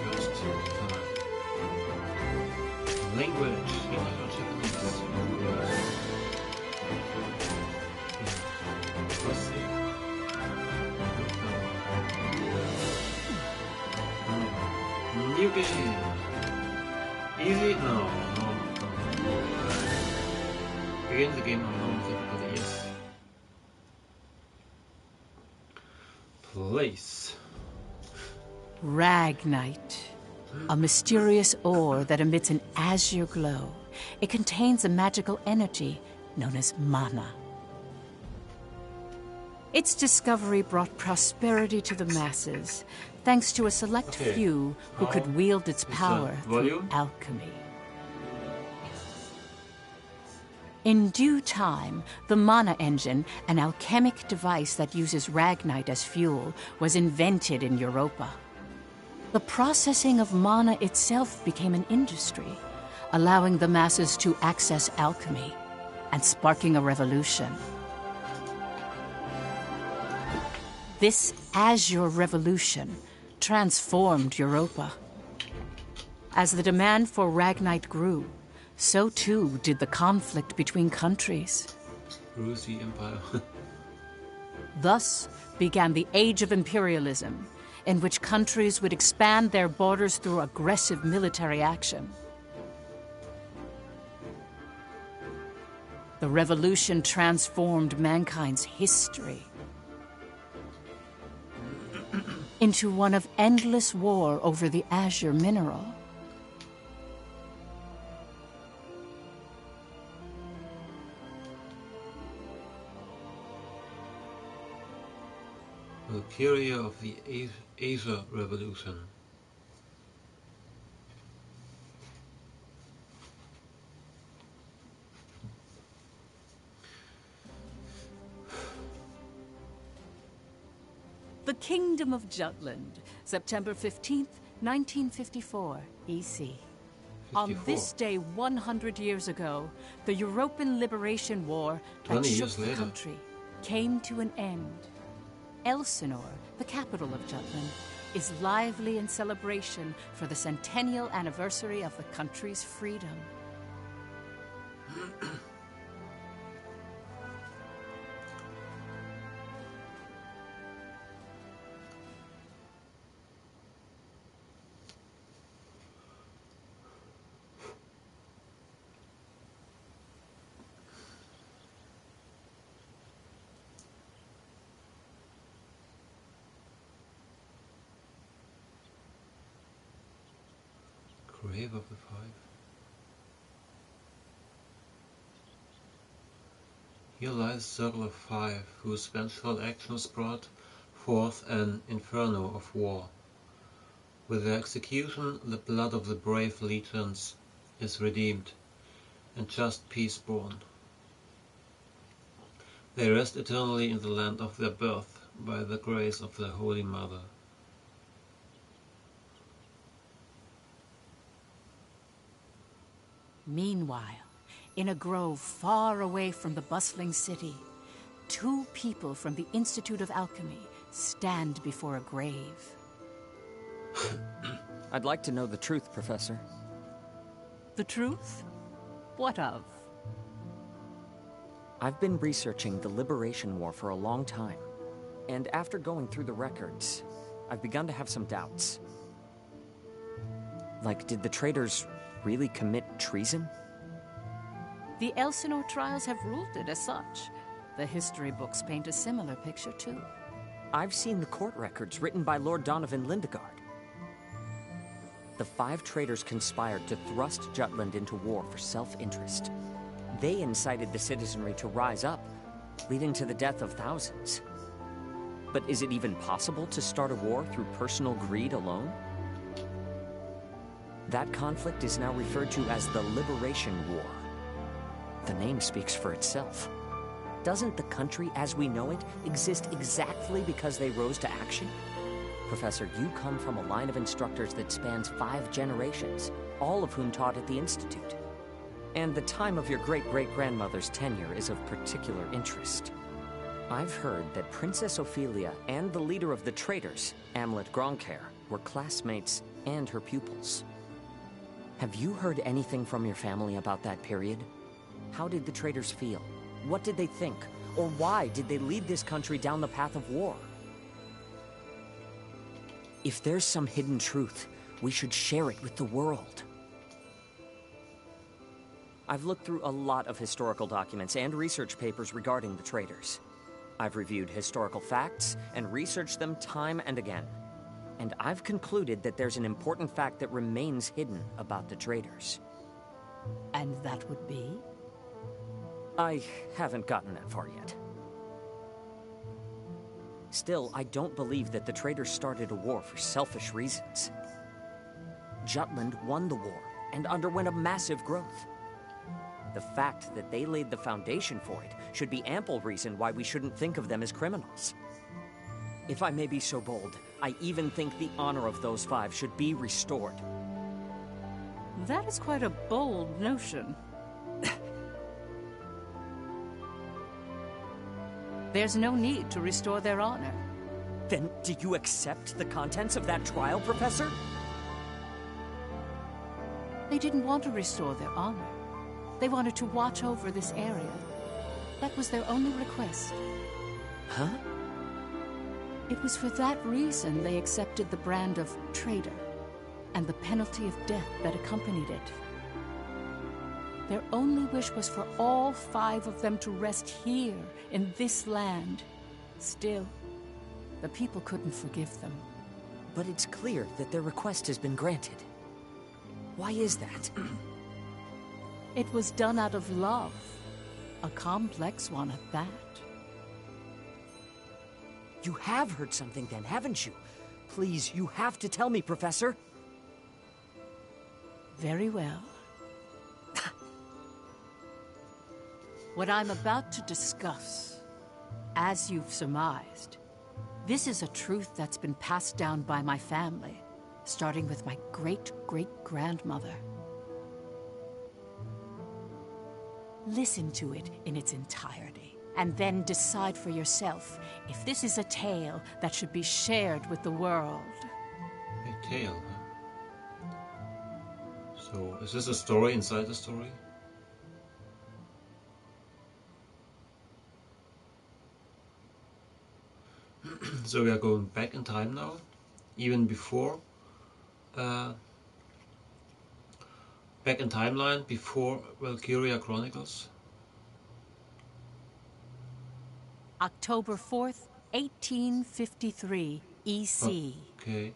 first time. Language. Yeah, I don't have any. Let's see. New game. Easy? No. Begin the game on normal difficulty, yes. Place. Ragnite, a mysterious ore that emits an azure glow. It contains a magical energy known as mana. Its discovery brought prosperity to the masses, thanks to a select few who could wield its power through alchemy. In due time, the mana engine, an alchemic device that uses ragnite as fuel, was invented in Europa. The processing of mana itself became an industry, allowing the masses to access alchemy and sparking a revolution. This azure revolution transformed Europa. As the demand for ragnite grew, so too did the conflict between countries. Rusi Empire. Thus began the Age of Imperialism, in which countries would expand their borders through aggressive military action. The revolution transformed mankind's history into one of endless war over the azure mineral. Valkyria of the Asia Revolution. The Kingdom of Jutland, September 15th, 1954, EC. On this day 100 years ago, the European Liberation War that shook the country came to an end. Elsinore, the capital of Jutland, is lively in celebration for the centennial anniversary of the country's freedom. Grave of the Five. Here lies the Circle of Five, whose vengeful actions brought forth an inferno of war. With their execution, the blood of the brave legions is redeemed, and just peace born. They rest eternally in the land of their birth, by the grace of the Holy Mother. Meanwhile, in a grove far away from the bustling city, two people from the Institute of Alchemy stand before a grave. I'd like to know the truth, Professor. The truth? What of? I've been researching the Liberation War for a long time, and after going through the records, I've begun to have some doubts. Like, did the traitors really commit treason? The Elsinore trials have ruled it as such. The history books paint a similar picture, too. I've seen the court records written by Lord Donovan Lindegard. The 5 traitors conspired to thrust Jutland into war for self-interest. They incited the citizenry to rise up, leading to the death of thousands. But is it even possible to start a war through personal greed alone? That conflict is now referred to as the Liberation War. The name speaks for itself. Doesn't the country as we know it exist exactly because they rose to action? Professor, you come from a line of instructors that spans 5 generations, all of whom taught at the Institute. And the time of your great-great-grandmother's tenure is of particular interest. I've heard that Princess Ophelia and the leader of the traitors, Amlet Gronkair, were classmates and her pupils. Have you heard anything from your family about that period? How did the traitors feel? What did they think? Or why did they lead this country down the path of war? If there's some hidden truth, we should share it with the world. I've looked through a lot of historical documents and research papers regarding the traitors. I've reviewed historical facts and researched them time and again. And I've concluded that there's an important fact that remains hidden about the traitors. And that would be? I haven't gotten that far yet. Still, I don't believe that the traitors started a war for selfish reasons. Jutland won the war and underwent a massive growth. The fact that they laid the foundation for it should be ample reason why we shouldn't think of them as criminals. If I may be so bold, I even think the honor of those 5 should be restored. That is quite a bold notion. There's no need to restore their honor. Then do you accept the contents of that trial, Professor? They didn't want to restore their honor. They wanted to watch over this area. That was their only request. Huh? It was for that reason they accepted the brand of traitor and the penalty of death that accompanied it. Their only wish was for all 5 of them to rest here in this land. Still, the people couldn't forgive them. But it's clear that their request has been granted. Why is that? It was done out of love. A complex one at that. You have heard something then, haven't you? Please, you have to tell me, Professor. Very well. What I'm about to discuss, as you've surmised, this is a truth that's been passed down by my family, starting with my great-great-grandmother. Listen to it in its entirety, and then decide for yourself if this is a tale that should be shared with the world. A tale, huh? So, is this a story inside the story? So we are going back in time now, even before, back in timeline before Valkyria Chronicles. October 4th, 1853, EC. Okay.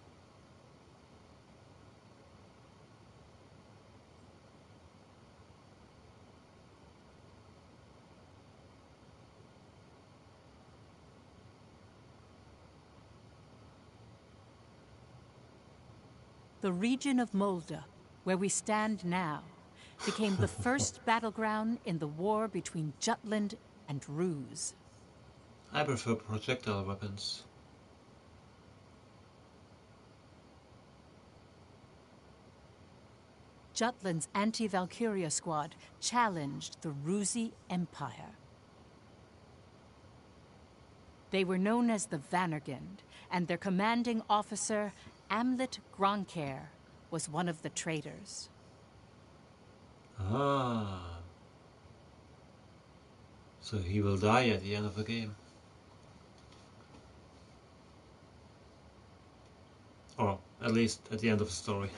The region of Molde, where we stand now, became the first battleground in the war between Jutland and Ruse. I prefer projectile weapons. Jutland's anti-Valkyria squad challenged the Rusi Empire. They were known as the Vannergund, and their commanding officer, Amlet Gronkair, was one of the traitors. Ah. So he will die at the end of the game. Or at least at the end of the story.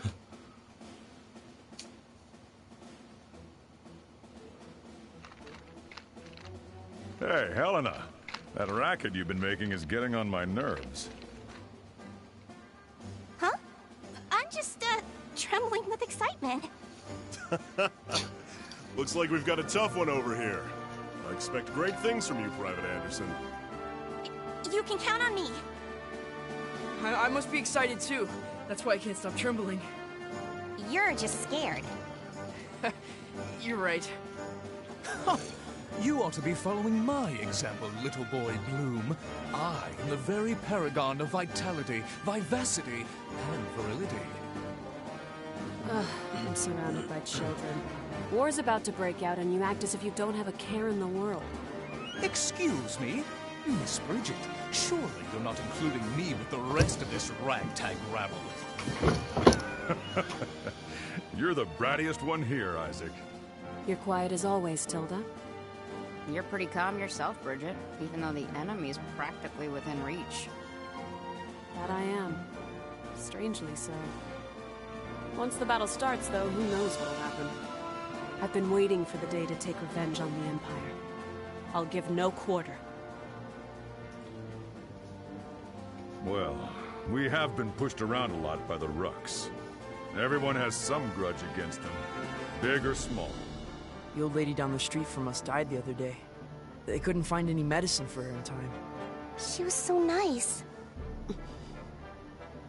Hey, Helena. That racket you've been making is getting on my nerves. Huh? I'm just, trembling with excitement. Looks like we've got a tough one over here. I expect great things from you, Private Anderson. You can count on me. I must be excited too. That's why I can't stop trembling. You're just scared. You're right. You ought to be following my example, little boy Bloom. I am the very paragon of vitality, vivacity, and virility. Ugh, I'm surrounded by children. War's about to break out and you act as if you don't have a care in the world. Excuse me? Miss Bridget, Surely you're not including me with the rest of this ragtag rabble. You're the brattiest one here, Isaac. You're quiet as always, Tilda. You're pretty calm yourself, Bridget, even though the enemy's practically within reach. That I am. Strangely so. Once the battle starts, though, who knows what'll happen. I've been waiting for the day to take revenge on the Empire. I'll give no quarter. Well, we have been pushed around a lot by the Rucks. Everyone has some grudge against them, big or small. The old lady down the street from us died the other day. They couldn't find any medicine for her in time. She was so nice.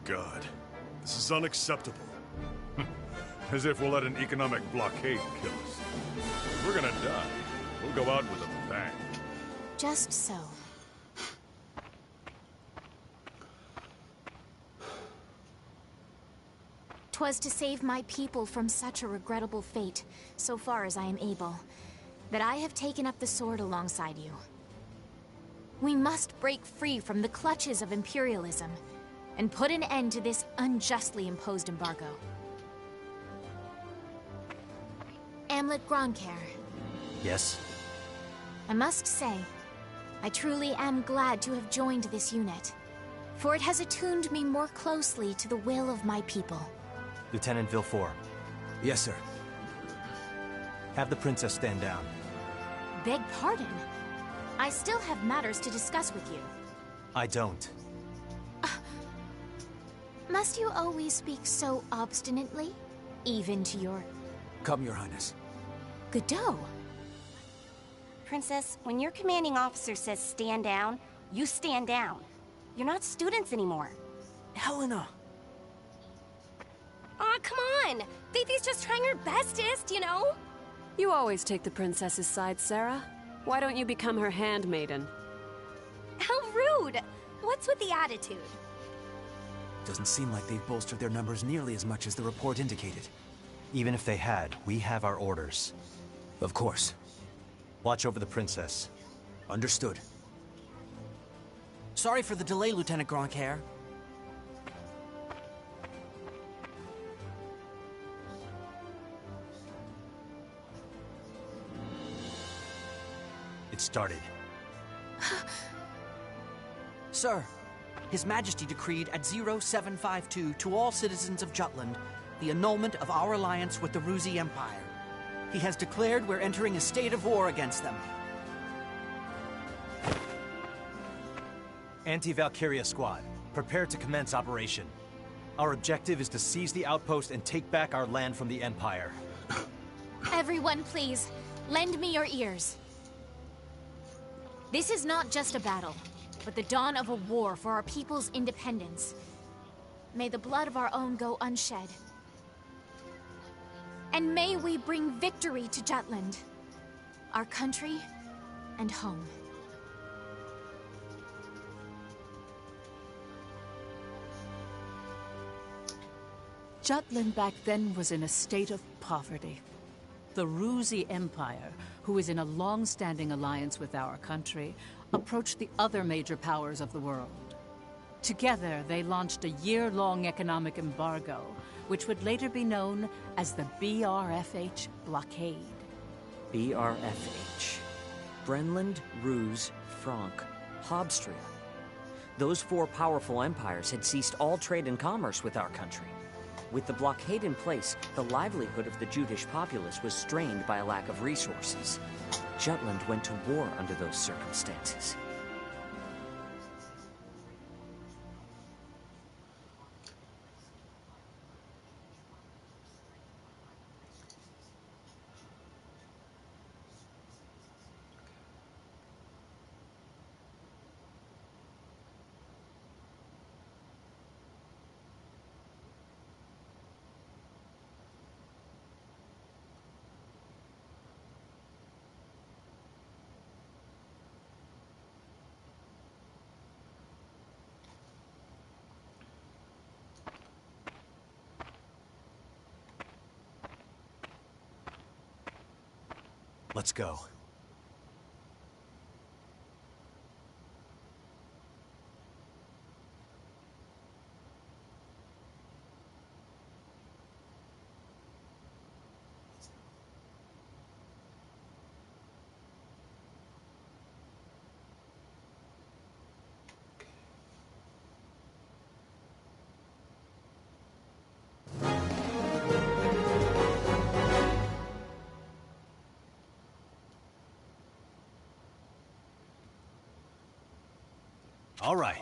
God, this is unacceptable. As if we'll let an economic blockade kill us. If we're gonna die, we'll go out with a bang. Just so. 'Twas to save my people from such a regrettable fate, so far as I am able, that I have taken up the sword alongside you. We must break free from the clutches of imperialism, and put an end to this unjustly imposed embargo. Amlet Gronkair. Yes? I must say, I truly am glad to have joined this unit, for it has attuned me more closely to the will of my people. Lieutenant Villefort. Yes, sir. Have the princess stand down. Beg pardon? I still have matters to discuss with you. I don't. Must you always speak so obstinately? Even to your... Come, Your Highness. Godot. Princess, when your commanding officer says stand down, you stand down. You're not students anymore. Helena! Aw, come on! Fifi's just trying her bestest, you know? You always take the princess's side, Sarah. Why don't you become her handmaiden? How rude! What's with the attitude? Doesn't seem like they've bolstered their numbers nearly as much as the report indicated. Even if they had, we have our orders. Of course. Watch over the princess. Understood. Sorry for the delay, Lieutenant Gronkair. It started. Sir, His Majesty decreed at 0752 to all citizens of Jutland the annulment of our alliance with the Ruzi Empire. He has declared we're entering a state of war against them. Anti-Valkyria squad, prepare to commence operation. Our objective is to seize the outpost and take back our land from the Empire. Everyone, please, lend me your ears. This is not just a battle, but the dawn of a war for our people's independence. May the blood of our own go unshed. And may we bring victory to Jutland, our country and home. Jutland back then was in a state of poverty. The Ruzi Empire, who is in a long-standing alliance with our country, approached the other major powers of the world. Together, they launched a year-long economic embargo, which would later be known as the BRFH blockade. BRFH. Brenland, Ruse, Frank, Hobstria. Those four powerful empires had ceased all trade and commerce with our country. With the blockade in place, the livelihood of the Judish populace was strained by a lack of resources. Jutland went to war under those circumstances. Let's go. All right.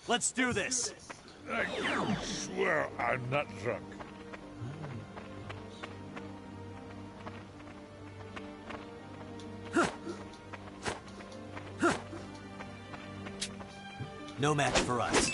Let's do this. I swear I'm not drunk. No match for us.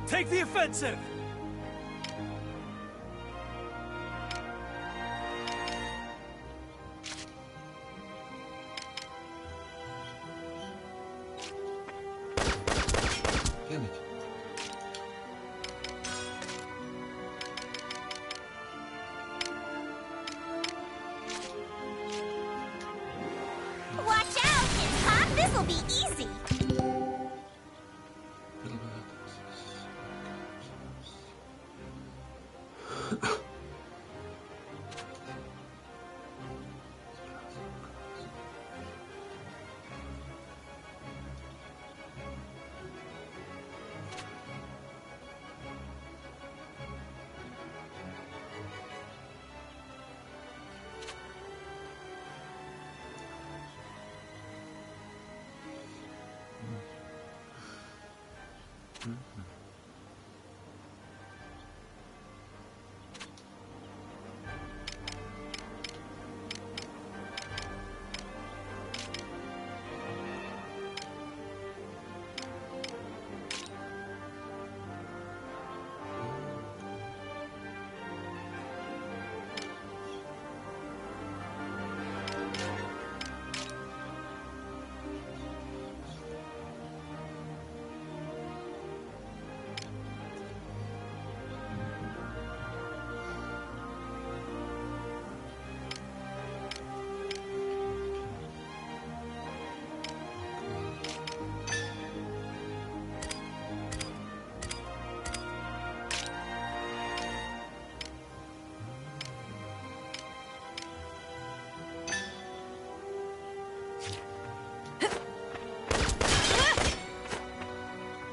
Take the offensive! Damn it. Watch out, Hop! This'll be easy!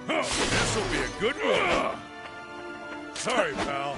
This'll be a good one. Sorry, pal.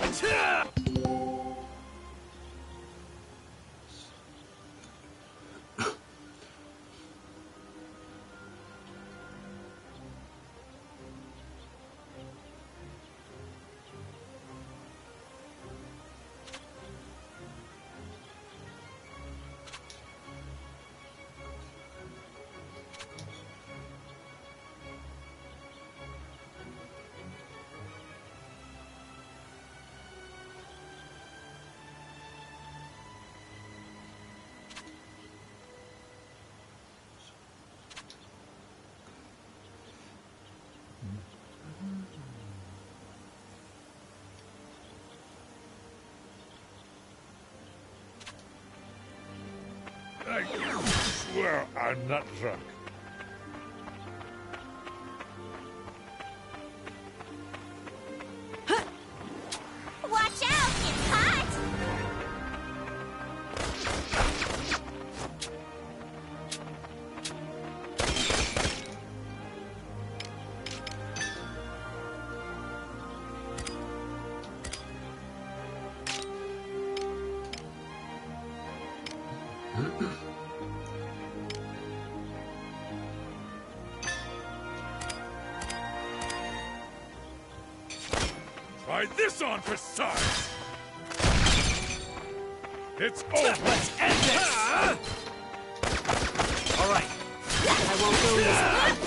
I swear I'm not drunk. Watch out! It's hot! Try this on for size! It's over! Let's end this! All right. I won't go easy.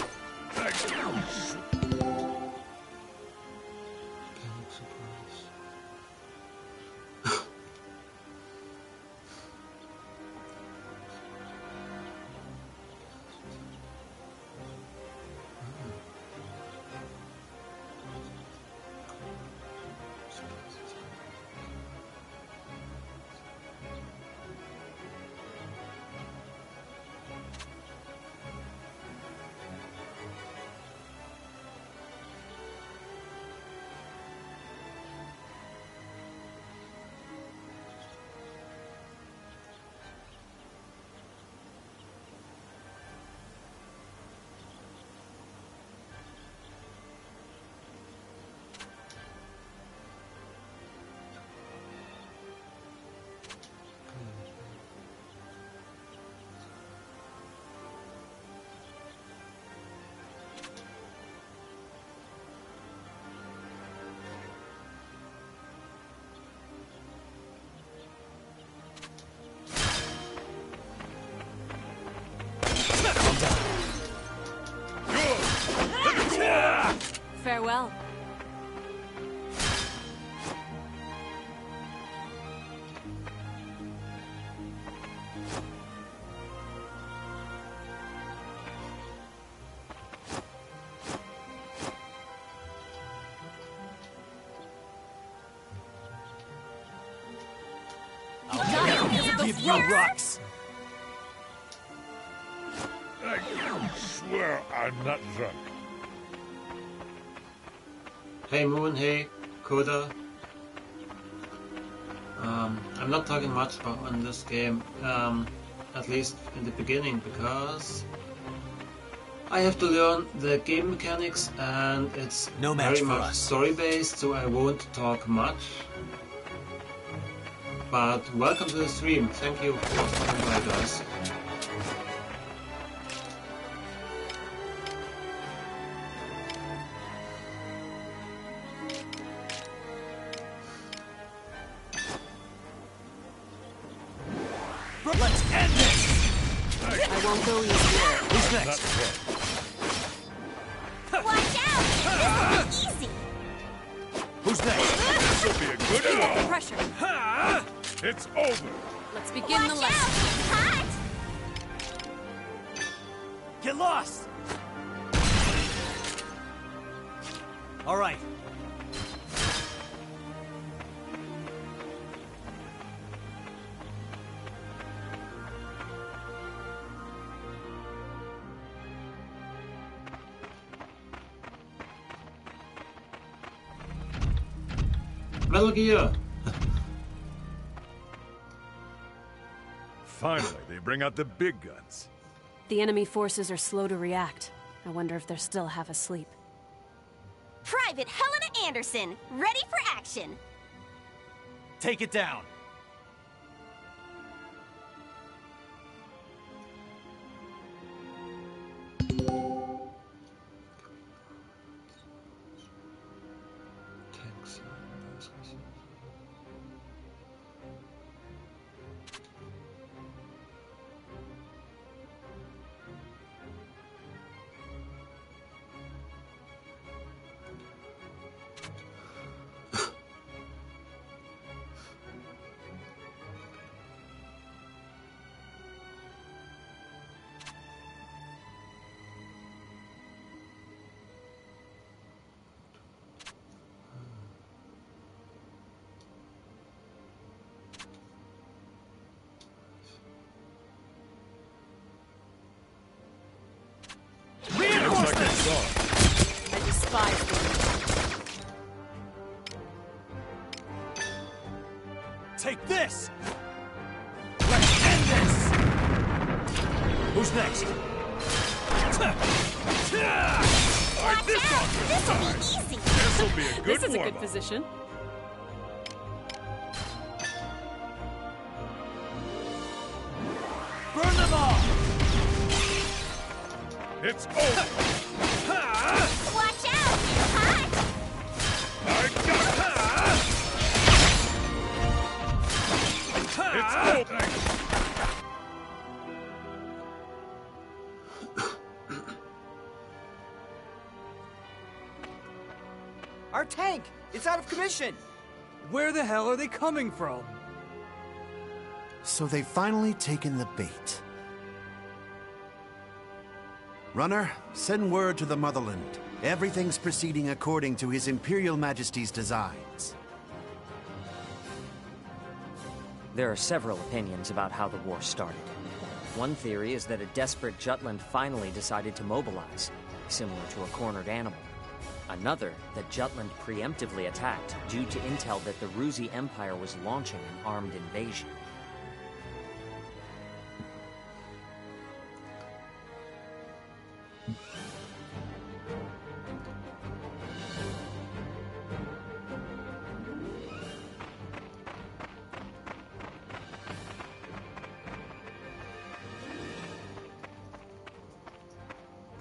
Farewell. I'll give you rocks. I swear I'm not drunk. Hey Moon, hey Coda. I'm not talking much about on this game, at least in the beginning, because I have to learn the game mechanics and it's No match very for much us. story based, so I won't talk much. But welcome to the stream. Thank you for stopping by, guys. Let's end this! I won't go easy. Who's next? Watch out! This will be easy! Who's next? This'll be a good The one. pressure. It's over. Let's begin the Watch lesson. out! It's hot! Get lost! All right. Metal Gear! Finally, they bring out the big guns. The enemy forces are slow to react. I wonder if they're still half asleep. Private Helena Anderson, ready for action! Take it down. Who's next? Watch out! This'll be easy! This'll be a good This is a good warm-up. position. Burn them all! It's over! Watch out! Hot! I got it! It's over! Our tank! It's out of commission! Where the hell are they coming from? So they've finally taken the bait. Runner, send word to the Motherland. Everything's proceeding according to His Imperial Majesty's designs. There are several opinions about how the war started. One theory is that a desperate Jutland finally decided to mobilize, similar to a cornered animal. Another, that Jutland preemptively attacked due to intel that the Ruzi Empire was launching an armed invasion.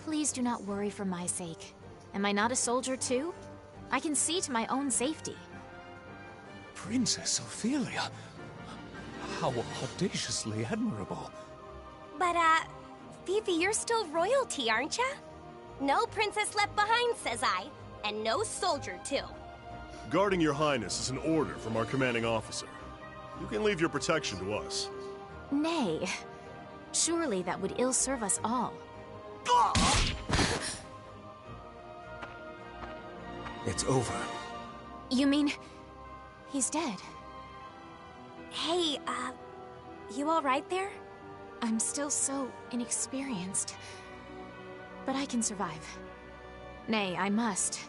Please do not worry for my sake. Am I not a soldier too? I can see to my own safety. Princess Ophelia. How audaciously admirable. But, Fifi, you're still royalty, aren't ya? No princess left behind, says I. And no soldier, too. Guarding your highness is an order from our commanding officer. You can leave your protection to us. Nay. Surely that would ill serve us all. It's over. You mean... he's dead? Hey, you alright there? I'm still so inexperienced. But I can survive. Nay, I must.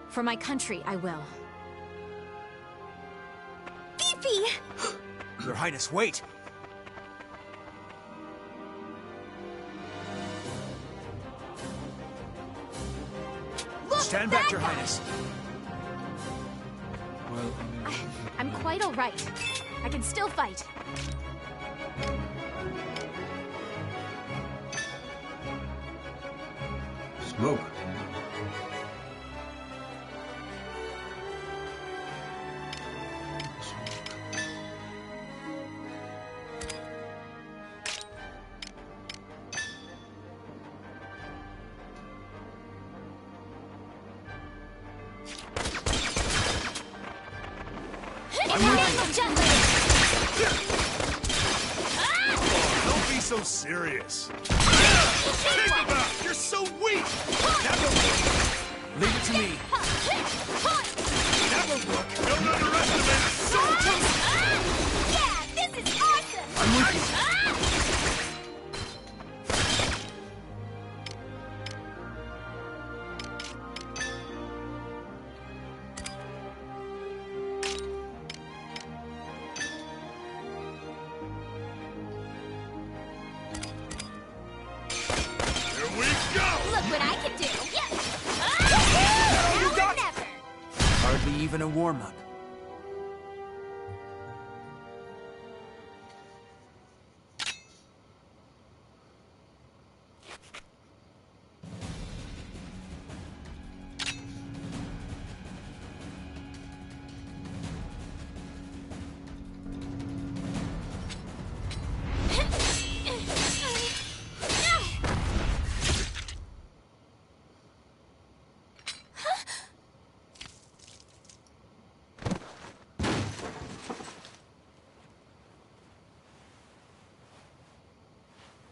For my country, I will. Fifi! Your Highness, wait! Stand back, Your Highness. Well, I'm quite all right. I can still fight. smoke. Don't be so serious. Think about it. You're so weak. Never work. Leave it to me. Never work. Don't underestimate soldiers. Yeah, this is awesome! I'm with you. Here we go. Look what I can do! You Now got or never! Hardly even a warm-up.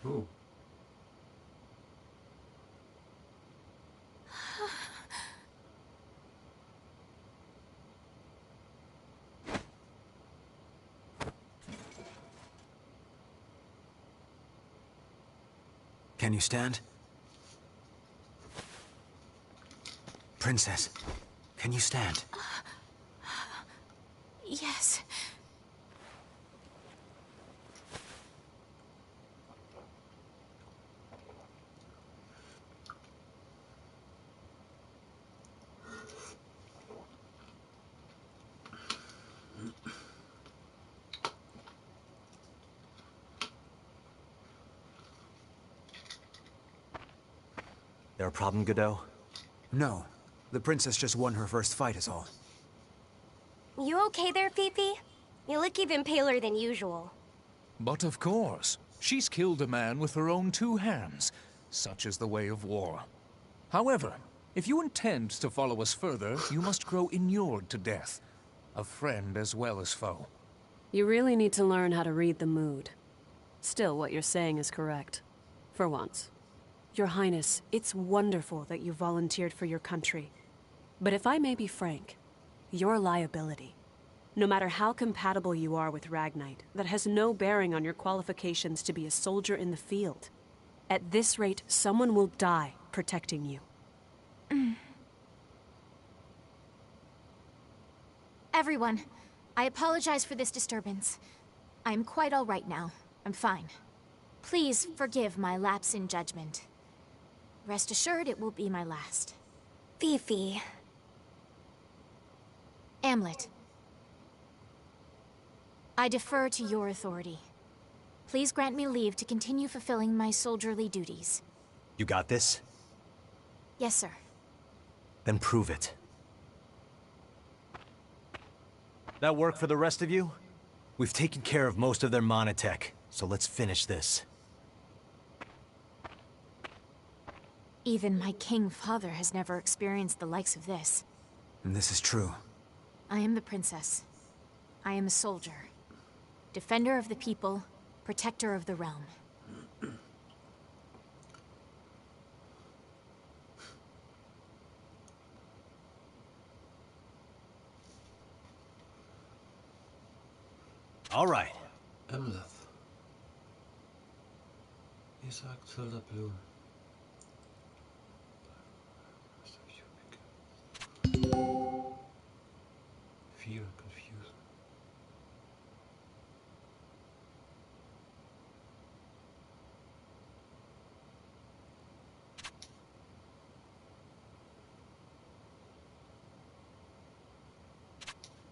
Oh. Can you stand? Princess, can you stand? Yes. There a problem, Godot? No. The princess just won her first fight is all. You okay there, Fifi? You look even paler than usual. But of course, she's killed a man with her own 2 hands. Such is the way of war. However, if you intend to follow us further, you must grow inured to death. A friend as well as foe. You really need to learn how to read the mood. Still, what you're saying is correct. For once. Your Highness, it's wonderful that you volunteered for your country. But if I may be frank, you're a liability. No matter how compatible you are with Ragnite, that has no bearing on your qualifications to be a soldier in the field. At this rate, someone will die protecting you. Everyone, I apologize for this disturbance. I am quite all right now. I'm fine. Please forgive my lapse in judgment. Rest assured it will be my last. Fifi. Amlet. I defer to your authority. Please grant me leave to continue fulfilling my soldierly duties. You got this? Yes, sir. Then prove it. That work for the rest of you? We've taken care of most of their monotech, so let's finish this. Even my king father has never experienced the likes of this. And this is true. I am the princess. I am a soldier. Defender of the people, protector of the realm. All right. Amleth. Isaac Tilda Bloom. Fear and confusion.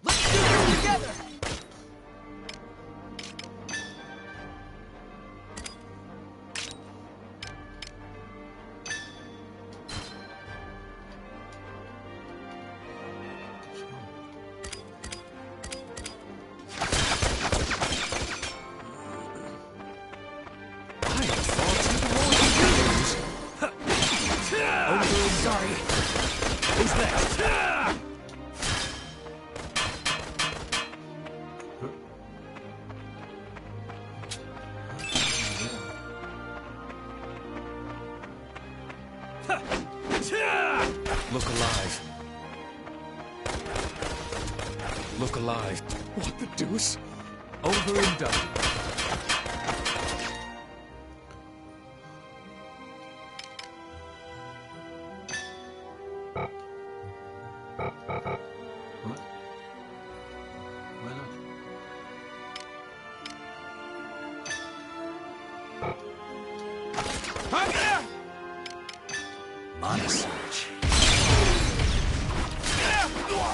Let's do this together! Sorry. Who's next? Look alive. Look alive. What the deuce? Over and done.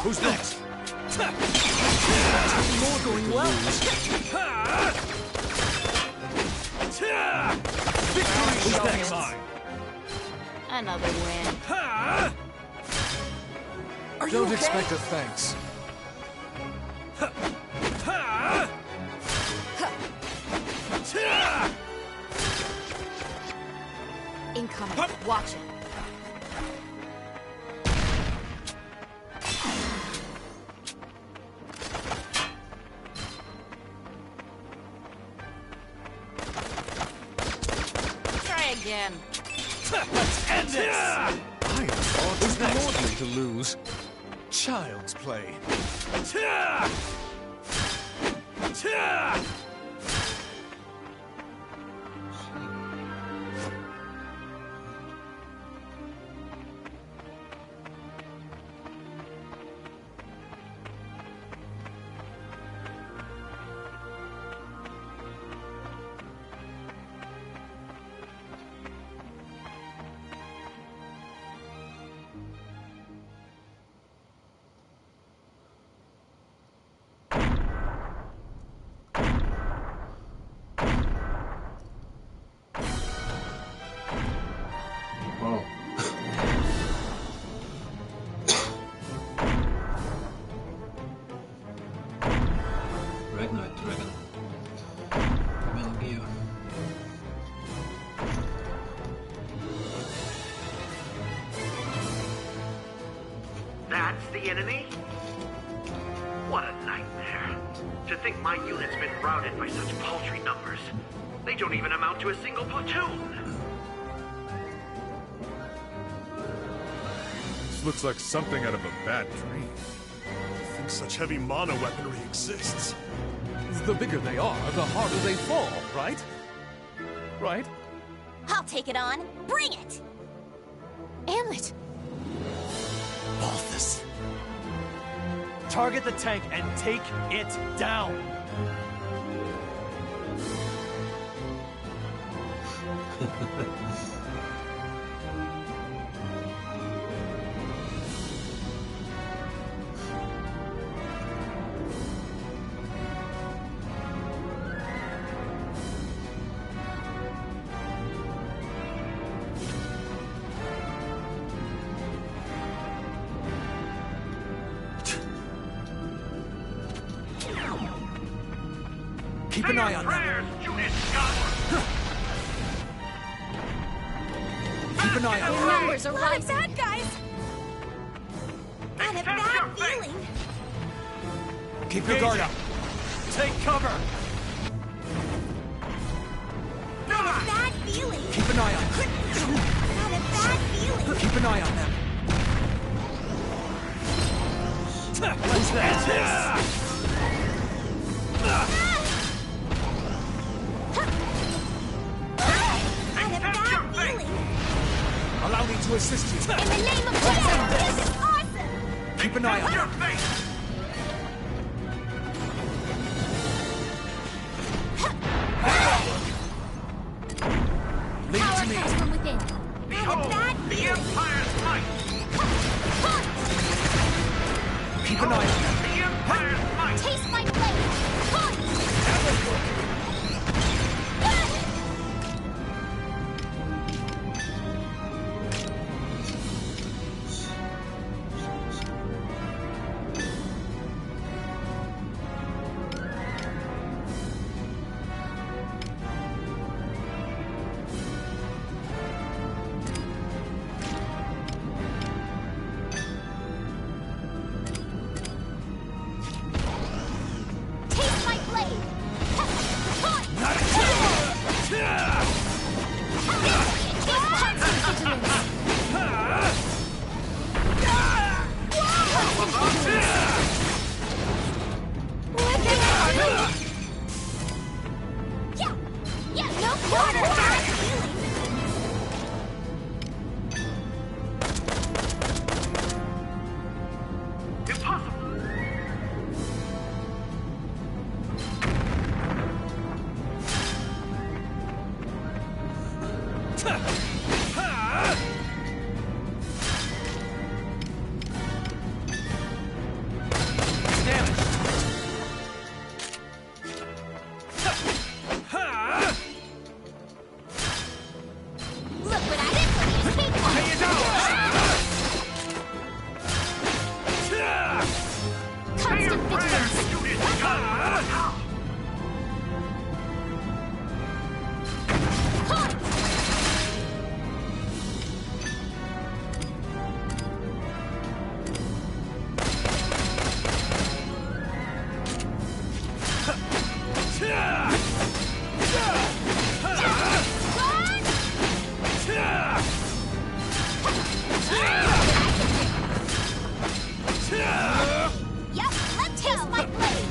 Who's next? More going well. Victory shall be mine. Another win. Don't expect a thanks. Incoming. Watch it. Again. Let's end this! I thought it was lordly to lose. Child's play. the enemy? What a nightmare. To think my unit's been routed by such paltry numbers. They don't even amount to a single platoon. This looks like something out of a bad dream. I think such heavy mono weaponry exists. The bigger they are, the harder they fall, right? Right? I'll take it on. Bring it! Amlet! Balthus. Target the tank and take it down. Keep an eye on them. Keep an eye on Their them. numbers are rising. Bad guys! Got a bad feeling. Keep your guard up. Take cover. Got a bad feeling. Keep an eye on them. Got a bad feeling. Keep an eye on them. Let's end this. Allow me to assist you. In the name of God, this is awesome! Keep an eye on Your them. face! Leave it to Power me. comes from within. Behold, the Empire's might! Keep an eye on them. The Empire's might! Taste my blade! Taste my blade! Yeah, no quarter bad feeling. Impossible! Look what I did for these people. Constant vigilance! Yep, let's taste my blade.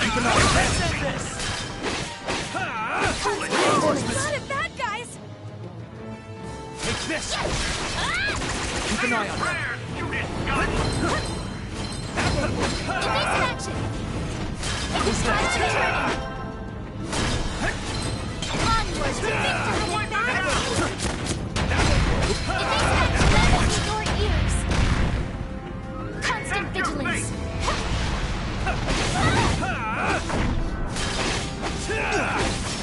Keep an eye on them. Let's end this. Lot of bad guys. Take this. Keep an eye on them. Evasive action! Who's next? Onwards to victory! Bad Evasive action! Your ears! Constant vigilance!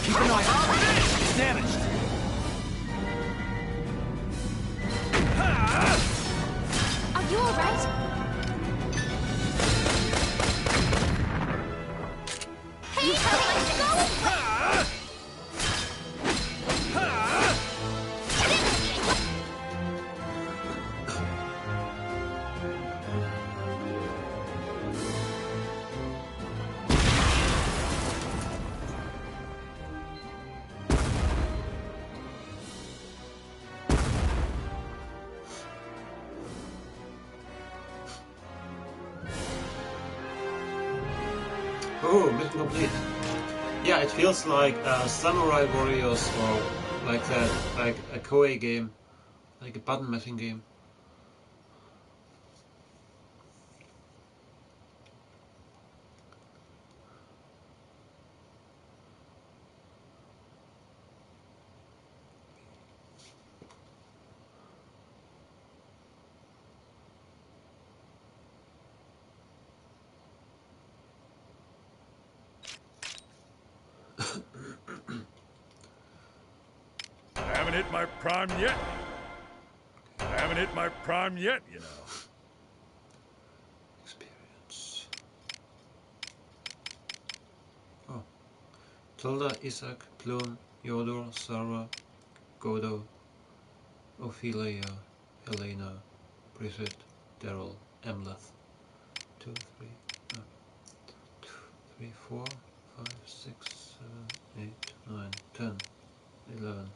Keep an eye on them. It's damaged. Are you alright? Hey, let's go! mission complete. Yeah, it feels like Samurai Warriors or like that, like a Koei game, like a button mashing game. I haven't hit my prime yet. I haven't hit my prime yet, you know. Experience. Oh. Tilda, Isaac, Plum, Yodor, Sarah, Godo, Ophelia, Helena, Bridget, Daryl, Emleth. 2, 3, 3, 4, 5, 6, 7, 8, 9, 10, 11.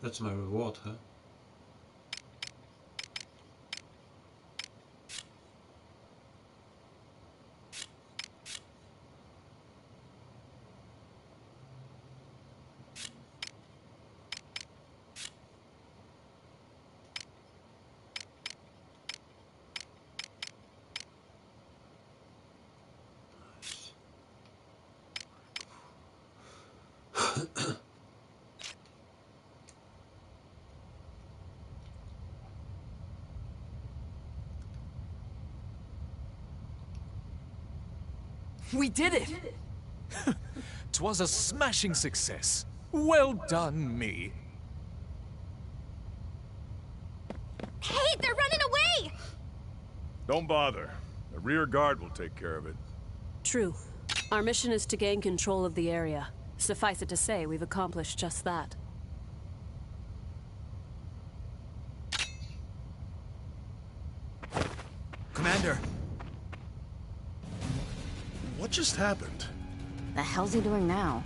That's my reward, huh? We did it! 'Twas a smashing success. Well done, me. Hey, they're running away! Don't bother. The rear guard will take care of it. True. Our mission is to gain control of the area. Suffice it to say, we've accomplished just that. Commander! What just happened? The hell's he doing now?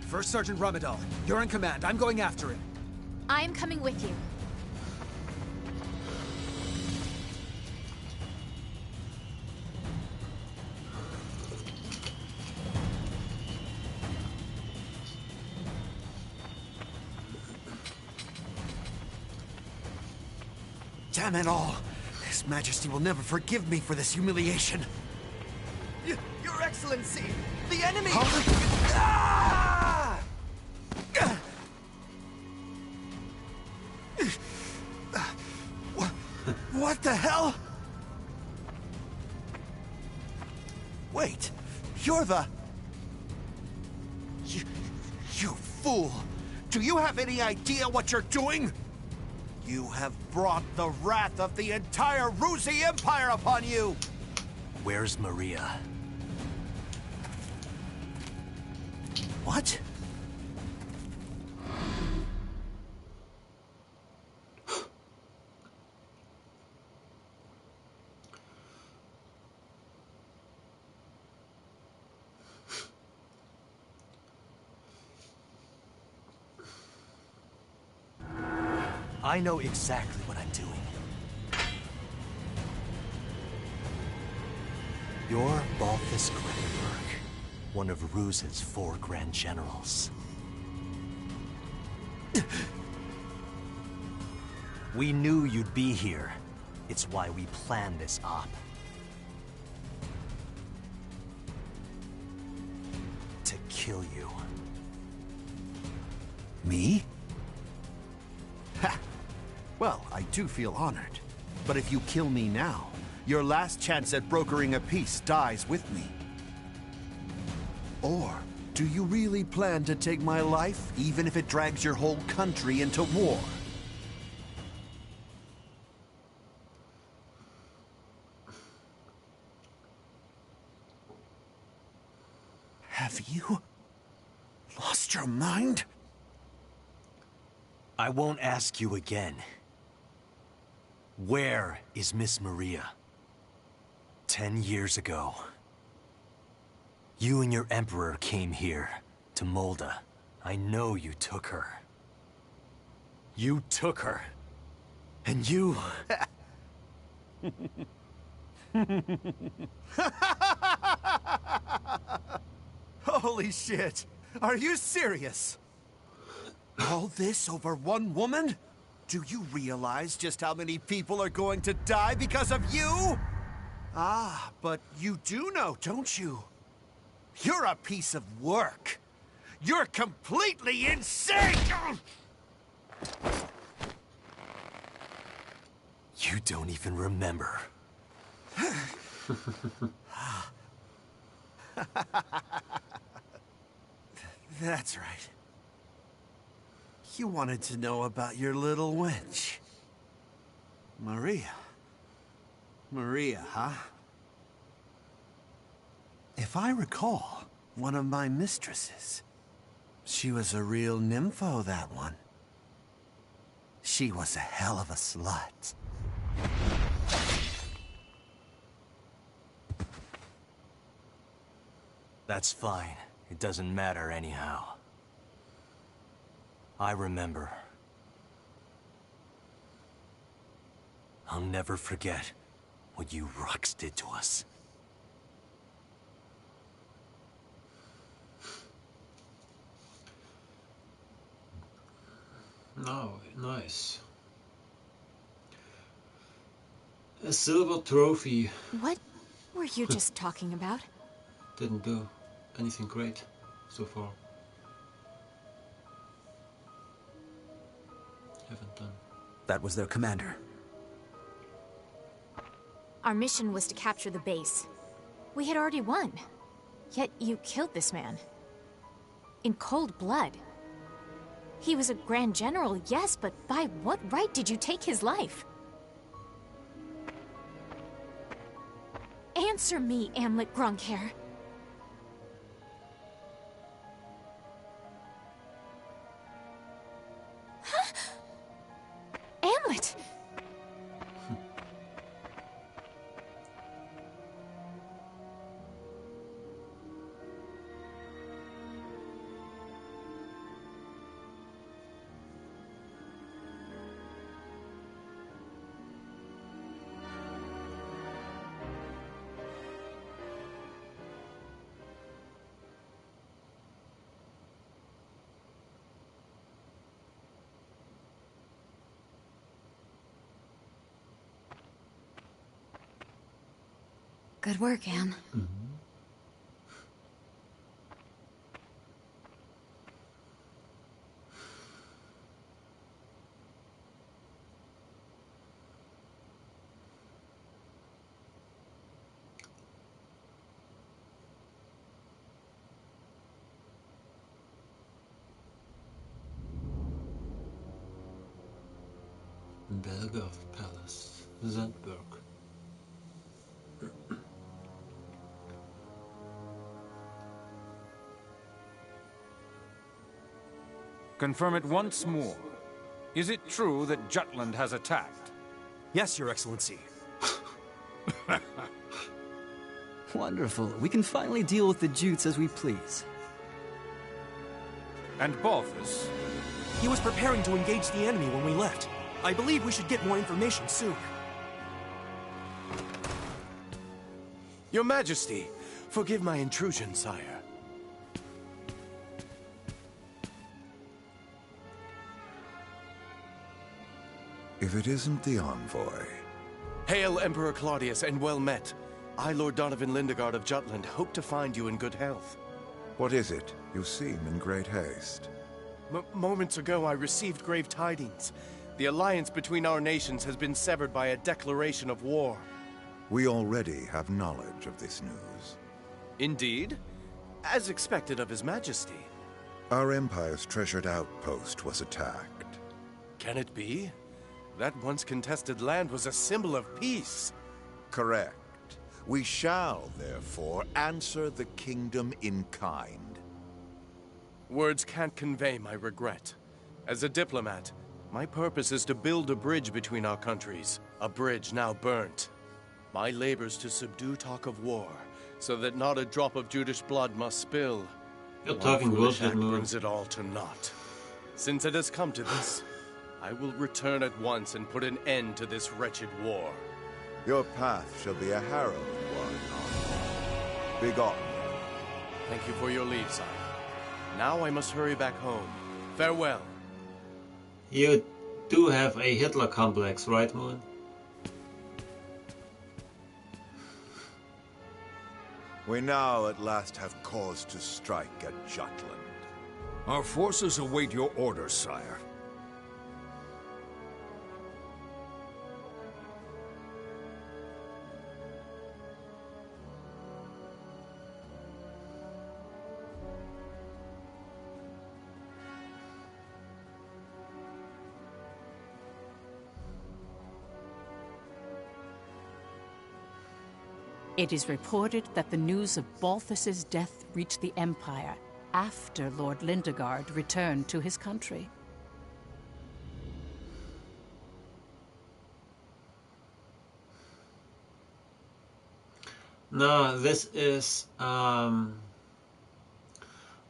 First Sergeant Ramadal, you're in command. I'm going after him. I am coming with you. Damn it all! His Majesty will never forgive me for this humiliation. Your Excellency! The enemy! Ah! What the hell? Wait, you're the... You fool! Do you have any idea what you're doing? You have brought the wrath of the entire Ruzi Empire upon you! Where's Maria? What? I know exactly what I'm doing. You're Balthus Grevenberg, one of Ruz's 4 Grand Generals. We knew you'd be here. It's why we planned this op. To kill you. Me? Ha! Well, I do feel honored. But if you kill me now, your last chance at brokering a peace dies with me. Or do you really plan to take my life, even if it drags your whole country into war? Have you lost your mind? I won't ask you again. Where is Miss Maria? 10 years ago, you and your Emperor came here, to Molda. I know you took her. You took her. And you... Holy shit! Are you serious? All this over one woman? Do you realize just how many people are going to die because of you? Ah, but you do know, don't you? You're a piece of work. You're completely insane! You don't even remember. That's right. You wanted to know about your little wench. Maria. Maria, huh? If I recall, one of my mistresses. She was a real nympho, that one. She was a hell of a slut. That's fine. It doesn't matter anyhow. I remember. I'll never forget what you Rux did to us. No, nice. A silver trophy. What were you just talking about? Didn't do anything great so far. Haven't done. That was their commander. Our mission was to capture the base. We had already won. Yet you killed this man. In cold blood. He was a Grand General, yes, but by what right did you take his life? Answer me, Amlet Grunkhair. Huh? Amlet! Good work, Am. Belgov Palace, Zandberg. Confirm it once more. Is it true that Jutland has attacked? Yes, Your Excellency. Wonderful. We can finally deal with the Jutes as we please. And Balthus? He was preparing to engage the enemy when we left. I believe we should get more information soon. Your Majesty, forgive my intrusion, sire. If it isn't the envoy. Hail, Emperor Claudius, and well met. I, Lord Donovan Lindegard of Jutland, hope to find you in good health. What is it? You seem in great haste. Moments ago, I received grave tidings. The alliance between our nations has been severed by a declaration of war. We already have knowledge of this news. Indeed? As expected of His Majesty. Our Empire's treasured outpost was attacked. Can it be? That once contested land was a symbol of peace. Correct. We shall, therefore, answer the kingdom in kind. Words can't convey my regret. As a diplomat, my purpose is to build a bridge between our countries, a bridge now burnt. My labors to subdue talk of war, so that not a drop of Judish blood must spill. You're One talking foolish bullshit, act man. brings it all to naught. Since it has come to this, I will return at once and put an end to this wretched war. Your path shall be a harrowing one. Begone. Thank you for your leave, sire. Now I must hurry back home. Farewell. You do have a Hitler complex, right, Moon? We now at last have cause to strike at Jutland. Our forces await your orders, sire. It is reported that the news of Balthus's death reached the Empire after Lord Lindegard returned to his country. No, this is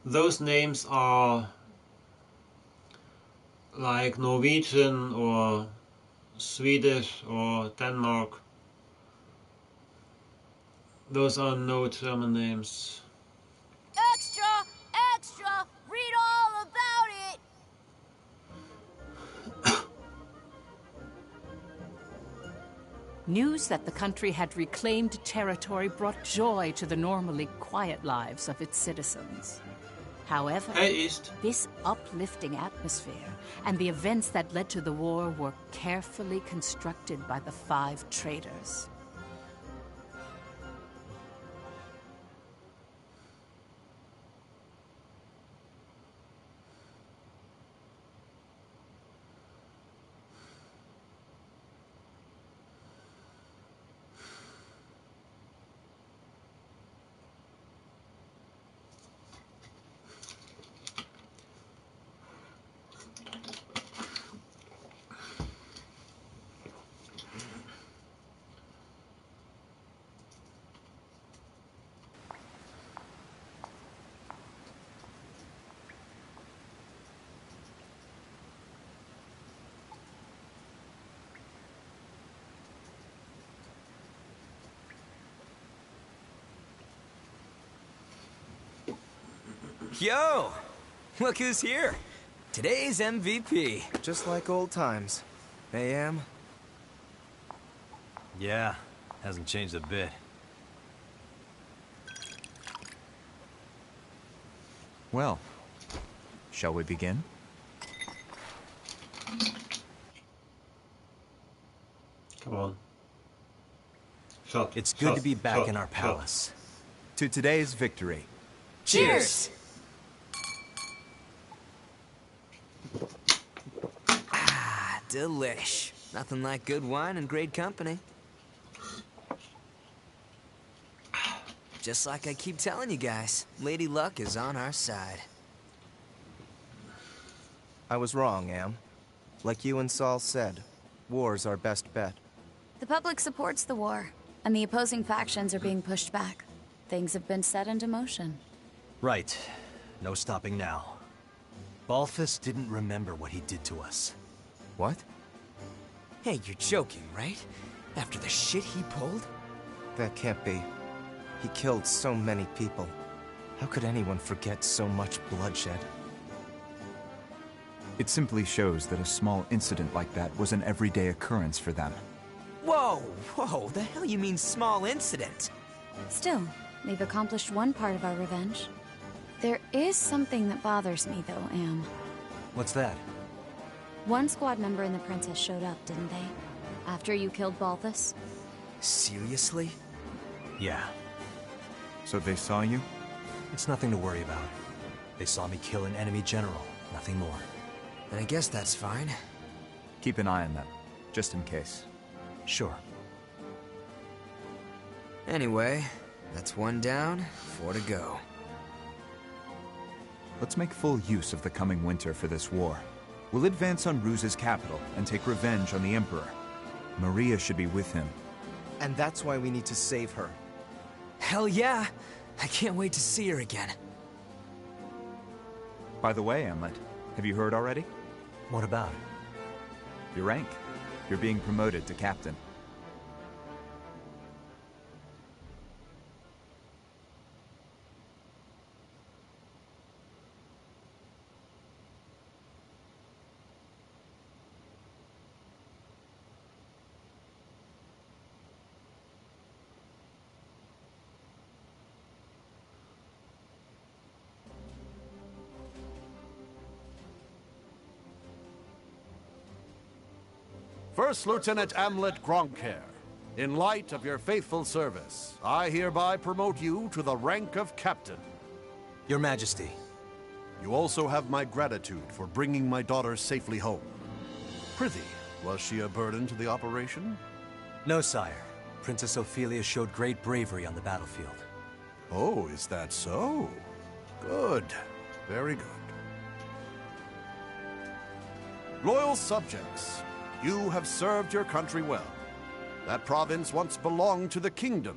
those names are like Norwegian or Swedish or Denmark. Those are no German names. Extra! Extra! Read all about it! News that the country had reclaimed territory brought joy to the normally quiet lives of its citizens. However, this uplifting atmosphere and the events that led to the war were carefully constructed by the 5 traitors. Yo! Look who's here! Today's MVP. Just like old times. AM? Yeah, hasn't changed a bit. Well, shall we begin? Come on. It's good to be back in our palace. To today's victory. Cheers! Ah, delish. Nothing like good wine and great company. Just like I keep telling you guys, Lady Luck is on our side. I was wrong, Am. Like you and Saul said, war's our best bet. The public supports the war, and the opposing factions are being pushed back. Things have been set into motion. Right. No stopping now. Balthus didn't remember what he did to us. What? Hey, you're joking, right? After the shit he pulled? That can't be. He killed so many people. How could anyone forget so much bloodshed? It simply shows that a small incident like that was an everyday occurrence for them. Whoa, whoa, the hell you mean small incident? Still, they've accomplished one part of our revenge. There is something that bothers me, though, Am. What's that? One squad member and the princess showed up, didn't they? After you killed Balthus? Seriously? Yeah. So they saw you? It's nothing to worry about. They saw me kill an enemy general, nothing more. And I guess that's fine. Keep an eye on them, just in case. Sure. Anyway, that's one down, 4 to go. Let's make full use of the coming winter for this war. We'll advance on Ruse's capital and take revenge on the Emperor. Maria should be with him. And that's why we need to save her. Hell yeah! I can't wait to see her again. By the way, Amlet, have you heard already? What about? Your rank. You're being promoted to captain. First Lieutenant Amlet Gronkair, in light of your faithful service, I hereby promote you to the rank of captain. Your Majesty. You also have my gratitude for bringing my daughter safely home. Prithee, was she a burden to the operation? No, sire. Princess Ophelia showed great bravery on the battlefield. Oh, is that so? Good. Very good. Loyal subjects, you have served your country well. That province once belonged to the kingdom.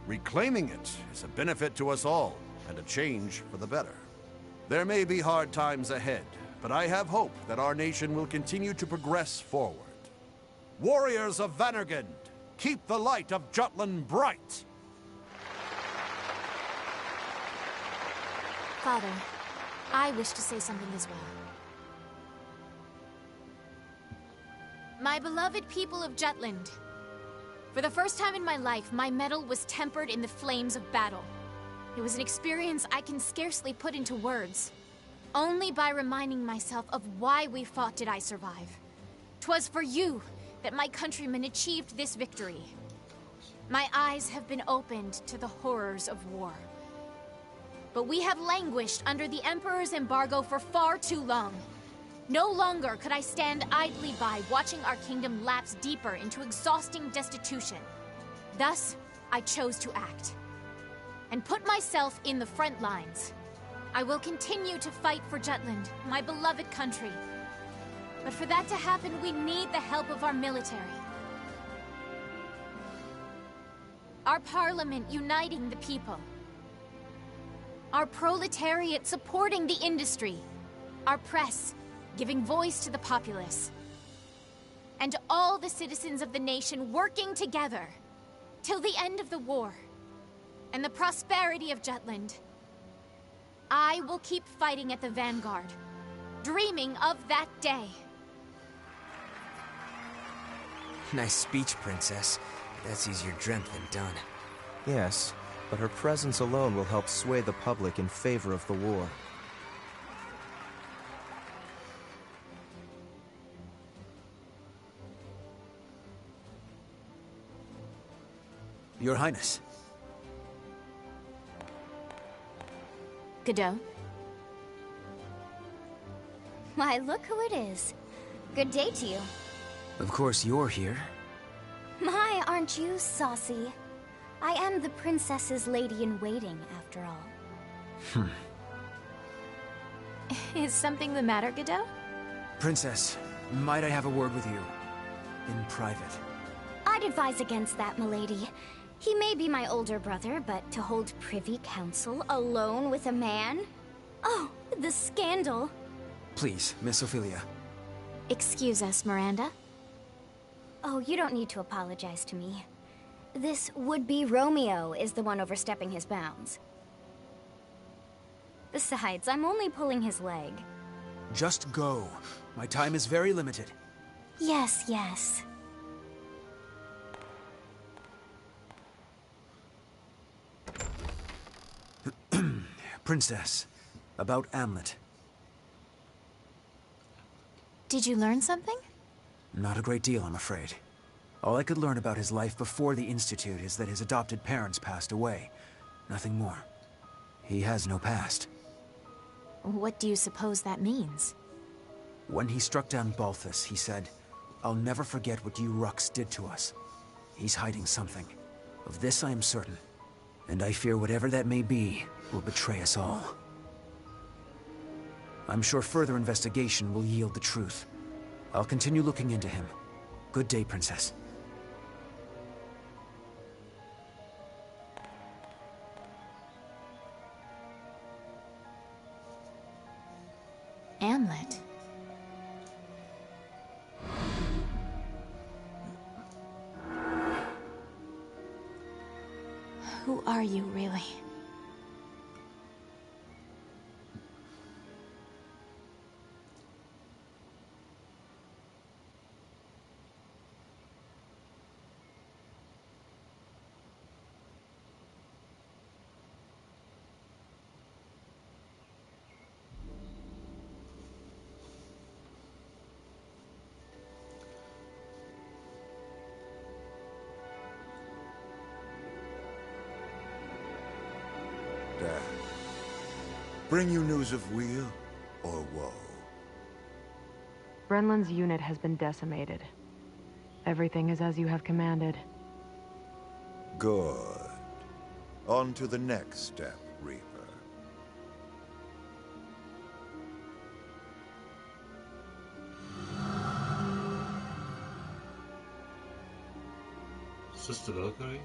Reclaiming it is a benefit to us all, and a change for the better. There may be hard times ahead, but I have hope that our nation will continue to progress forward. Warriors of Vannergund, keep the light of Jutland bright! Father, I wish to say something as well. My beloved people of Jutland, for the first time in my life, my mettle was tempered in the flames of battle. It was an experience I can scarcely put into words. Only by reminding myself of why we fought did I survive. 'Twas for you that my countrymen achieved this victory. My eyes have been opened to the horrors of war. But we have languished under the Emperor's embargo for far too long. No longer could I stand idly by watching our kingdom lapse deeper into exhausting destitution. Thus, I chose to act and put myself in the front lines. I will continue to fight for Jutland, my beloved country. But for that to happen, we need the help of our military. Our parliament uniting the people. Our proletariat supporting the industry. Our press giving voice to the populace. And all the citizens of the nation working together till the end of the war and the prosperity of Jutland. I will keep fighting at the vanguard, dreaming of that day. Nice speech, Princess. That's easier dreamt than done. Yes, but her presence alone will help sway the public in favor of the war. Your Highness. Godot? Why, look who it is. Good day to you. Of course you're here. My, aren't you saucy? I am the princess's lady-in-waiting, after all. Is something the matter, Godot? Princess, might I have a word with you? In private. I'd advise against that, milady. He may be my older brother, but to hold privy council alone with a man? Oh, the scandal. Please, Miss Ophelia. Excuse us, Miranda. Oh, you don't need to apologize to me. This would-be Romeo is the one overstepping his bounds. Besides, I'm only pulling his leg. Just go. My time is very limited. Yes, yes. Princess, about Amlet. Did you learn something? Not a great deal, I'm afraid. All I could learn about his life before the Institute is that his adopted parents passed away. Nothing more. He has no past. What do you suppose that means? When he struck down Balthus, he said, "I'll never forget what you Rux did to us." He's hiding something. Of this I am certain, and I fear whatever that may be will betray us all. I'm sure further investigation will yield the truth. I'll continue looking into him. Good day, Princess. Amlet. Who are you, really? Dad, bring you news of weal or woe? Brenlin's unit has been decimated. Everything is as you have commanded. Good. On to the next step, Reaper. Sister Valkyrie?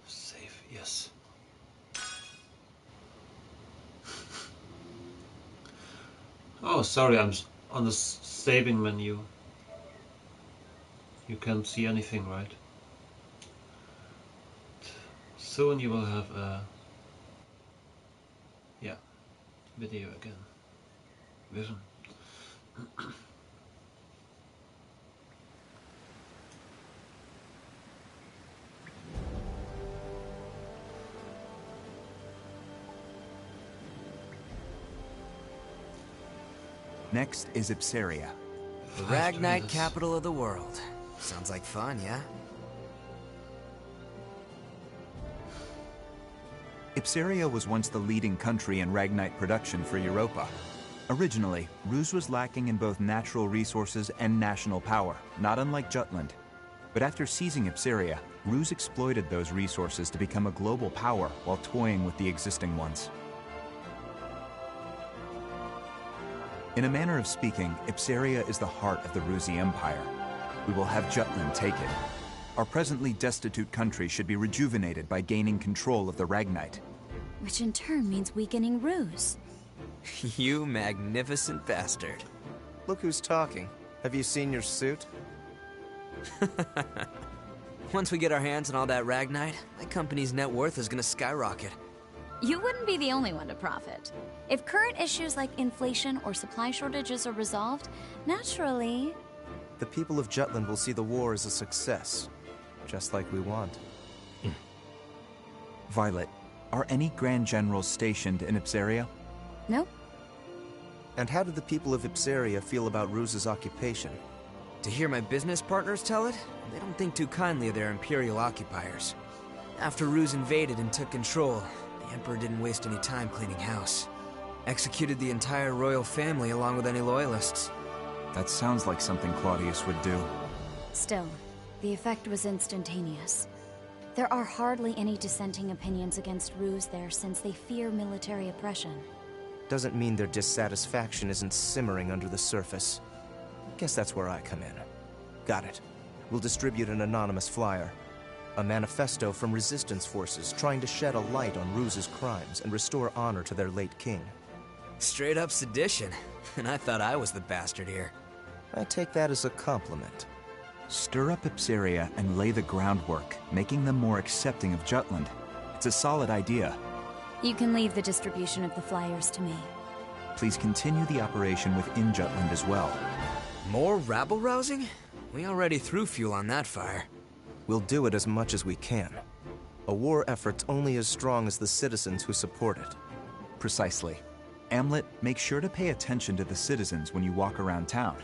Save, yes. Oh, sorry, I'm on the saving menu. You can't see anything, right? Soon you will have a video again. Vision. Next is Ipsaria. The Ragnite capital of the world. Sounds like fun, yeah? Ipsaria was once the leading country in Ragnite production for Europa. Originally, Ruse was lacking in both natural resources and national power, not unlike Jutland. But after seizing Ipsaria, Ruse exploited those resources to become a global power while toying with the existing ones. In a manner of speaking, Ipsaria is the heart of the Rusi Empire. We will have Jutland take it. Our presently destitute country should be rejuvenated by gaining control of the Ragnite. Which in turn means weakening Ruse. You magnificent bastard. Look who's talking. Have you seen your suit? Once we get our hands on all that Ragnite, my company's net worth is gonna skyrocket. You wouldn't be the only one to profit. If current issues like inflation or supply shortages are resolved, naturally... The people of Jutland will see the war as a success, just like we want. Violet, are any Grand Generals stationed in Ipsaria? Nope. And how do the people of Ipsaria feel about Ruse's occupation? To hear my business partners tell it, they don't think too kindly of their Imperial occupiers. After Ruse invaded and took control, the Emperor didn't waste any time cleaning house. Executed the entire royal family along with any loyalists. That sounds like something Claudius would do. Still, the effect was instantaneous. There are hardly any dissenting opinions against Ruse there since they fear military oppression. Doesn't mean their dissatisfaction isn't simmering under the surface. Guess that's where I come in. Got it. We'll distribute an anonymous flyer. A manifesto from resistance forces trying to shed a light on Ruse's crimes and restore honor to their late king. Straight up sedition. And I thought I was the bastard here. I take that as a compliment. Stir up Ipsaria and lay the groundwork, making them more accepting of Jutland. It's a solid idea. You can leave the distribution of the flyers to me. Please continue the operation within Jutland as well. More rabble-rousing? We already threw fuel on that fire. We'll do it as much as we can. A war effort's only as strong as the citizens who support it. Precisely. Amlet, make sure to pay attention to the citizens when you walk around town.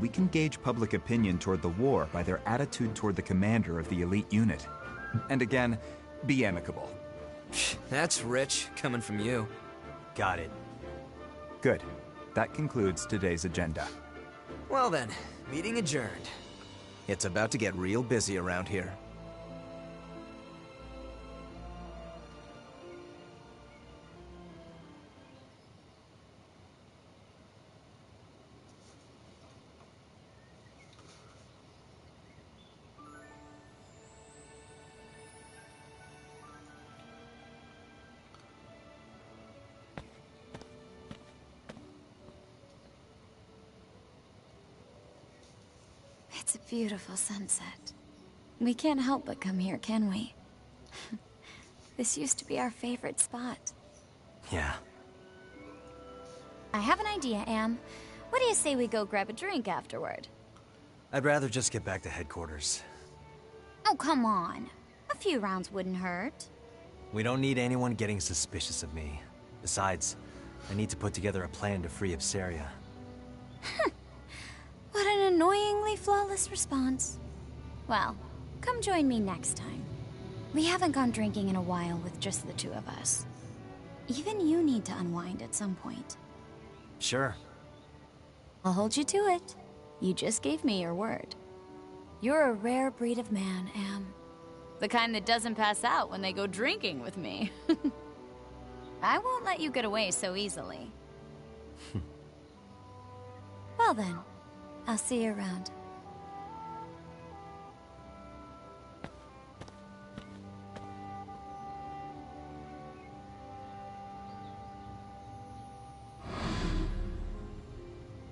We can gauge public opinion toward the war by their attitude toward the commander of the elite unit. And again, be amicable. That's rich, coming from you. Got it. Good. That concludes today's agenda. Well then, meeting adjourned. It's about to get real busy around here. It's a beautiful sunset. We can't help but come here, can we? This used to be our favorite spot. Yeah. I have an idea, Am. What do you say we go grab a drink afterward? I'd rather just get back to headquarters. Oh, come on. A few rounds wouldn't hurt. We don't need anyone getting suspicious of me. Besides, I need to put together a plan to free Valkyria. What an annoyingly flawless response. Well, come join me next time. We haven't gone drinking in a while with just the two of us. Even you need to unwind at some point. Sure. I'll hold you to it. You just gave me your word. You're a rare breed of man, Am. The kind that doesn't pass out when they go drinking with me. I won't let you get away so easily. Well then, I'll see you around.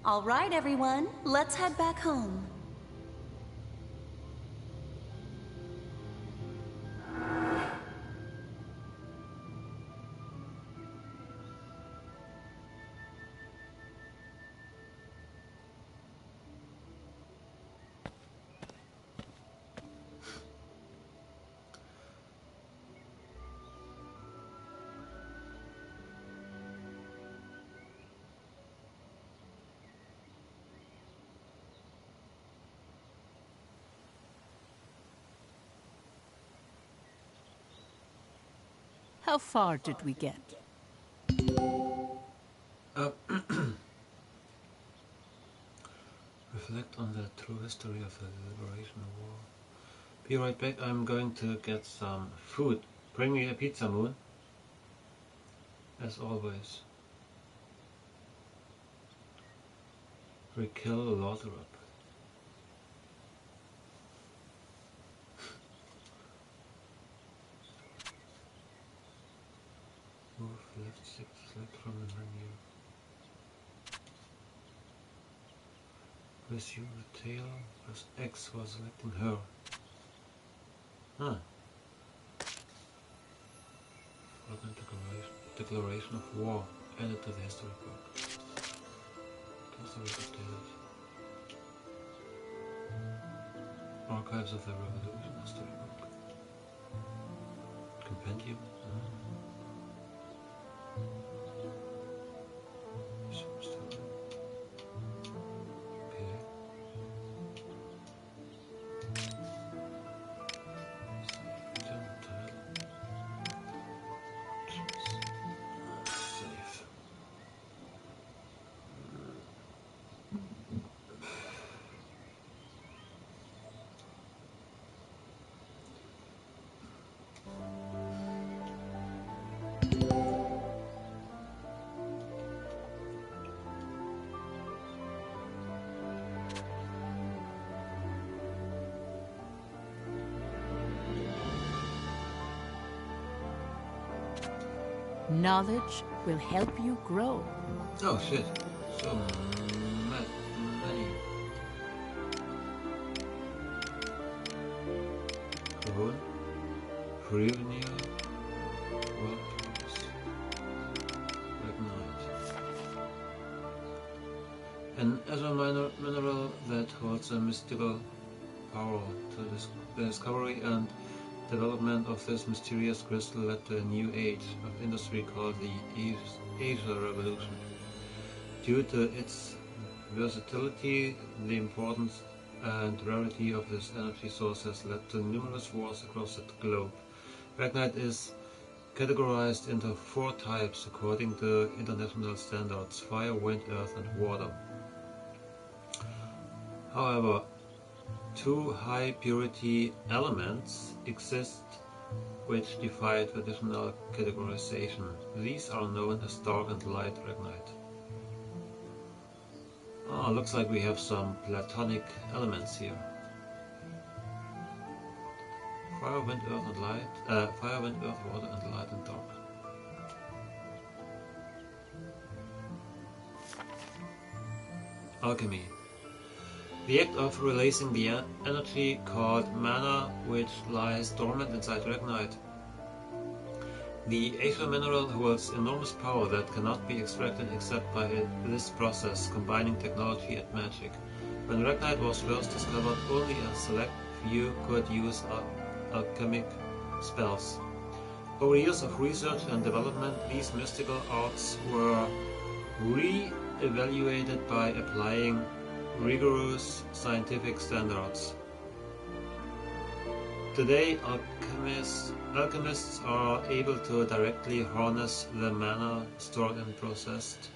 All right, everyone, let's head back home. How far did we get? Reflect on the true history of the Liberation War. Be right back, I'm going to get some food. Bring me a pizza, Moon. As always. Rekill Lothrop. Move left 6 select from the menu. Press U the tail, press X for selecting her. Huh. Fragment declaration of war added to the history book. History details. Archives of the Revolution history book. Compendium. Knowledge will help you grow. Oh shit. So many. Code. Prevenir. Workforce. Ignite. An azure mineral that holds a mystical power to the discovery and development of this mysterious crystal led to a new age of industry called the Asia Revolution. Due to its versatility, the importance and rarity of this energy source has led to numerous wars across the globe. Ragnite is categorized into 4 types according to international standards: fire, wind, earth and water. However, two high-purity elements exist which defy traditional categorization. These are known as dark and light ragnite. Ah, looks like we have some platonic elements here. Fire, wind, earth and light. Fire, wind, earth, water and light and dark. Alchemy. The act of releasing the energy called mana, which lies dormant inside ragnite. The Aether mineral holds enormous power that cannot be extracted except by this process, combining technology and magic. When ragnite was first discovered, only a select few could use alchemic spells. Over years of research and development, these mystical arts were re-evaluated by applying rigorous scientific standards. Today, alchemists are able to directly harness the mana stored in processed,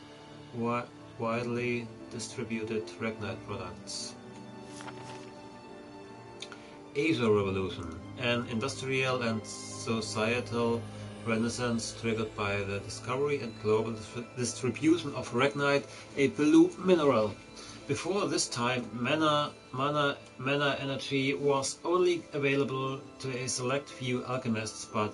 widely distributed ragnite products. Asia Revolution, an industrial and societal renaissance triggered by the discovery and global distribution of ragnite, a blue mineral. Before this time, mana energy was only available to a select few alchemists, but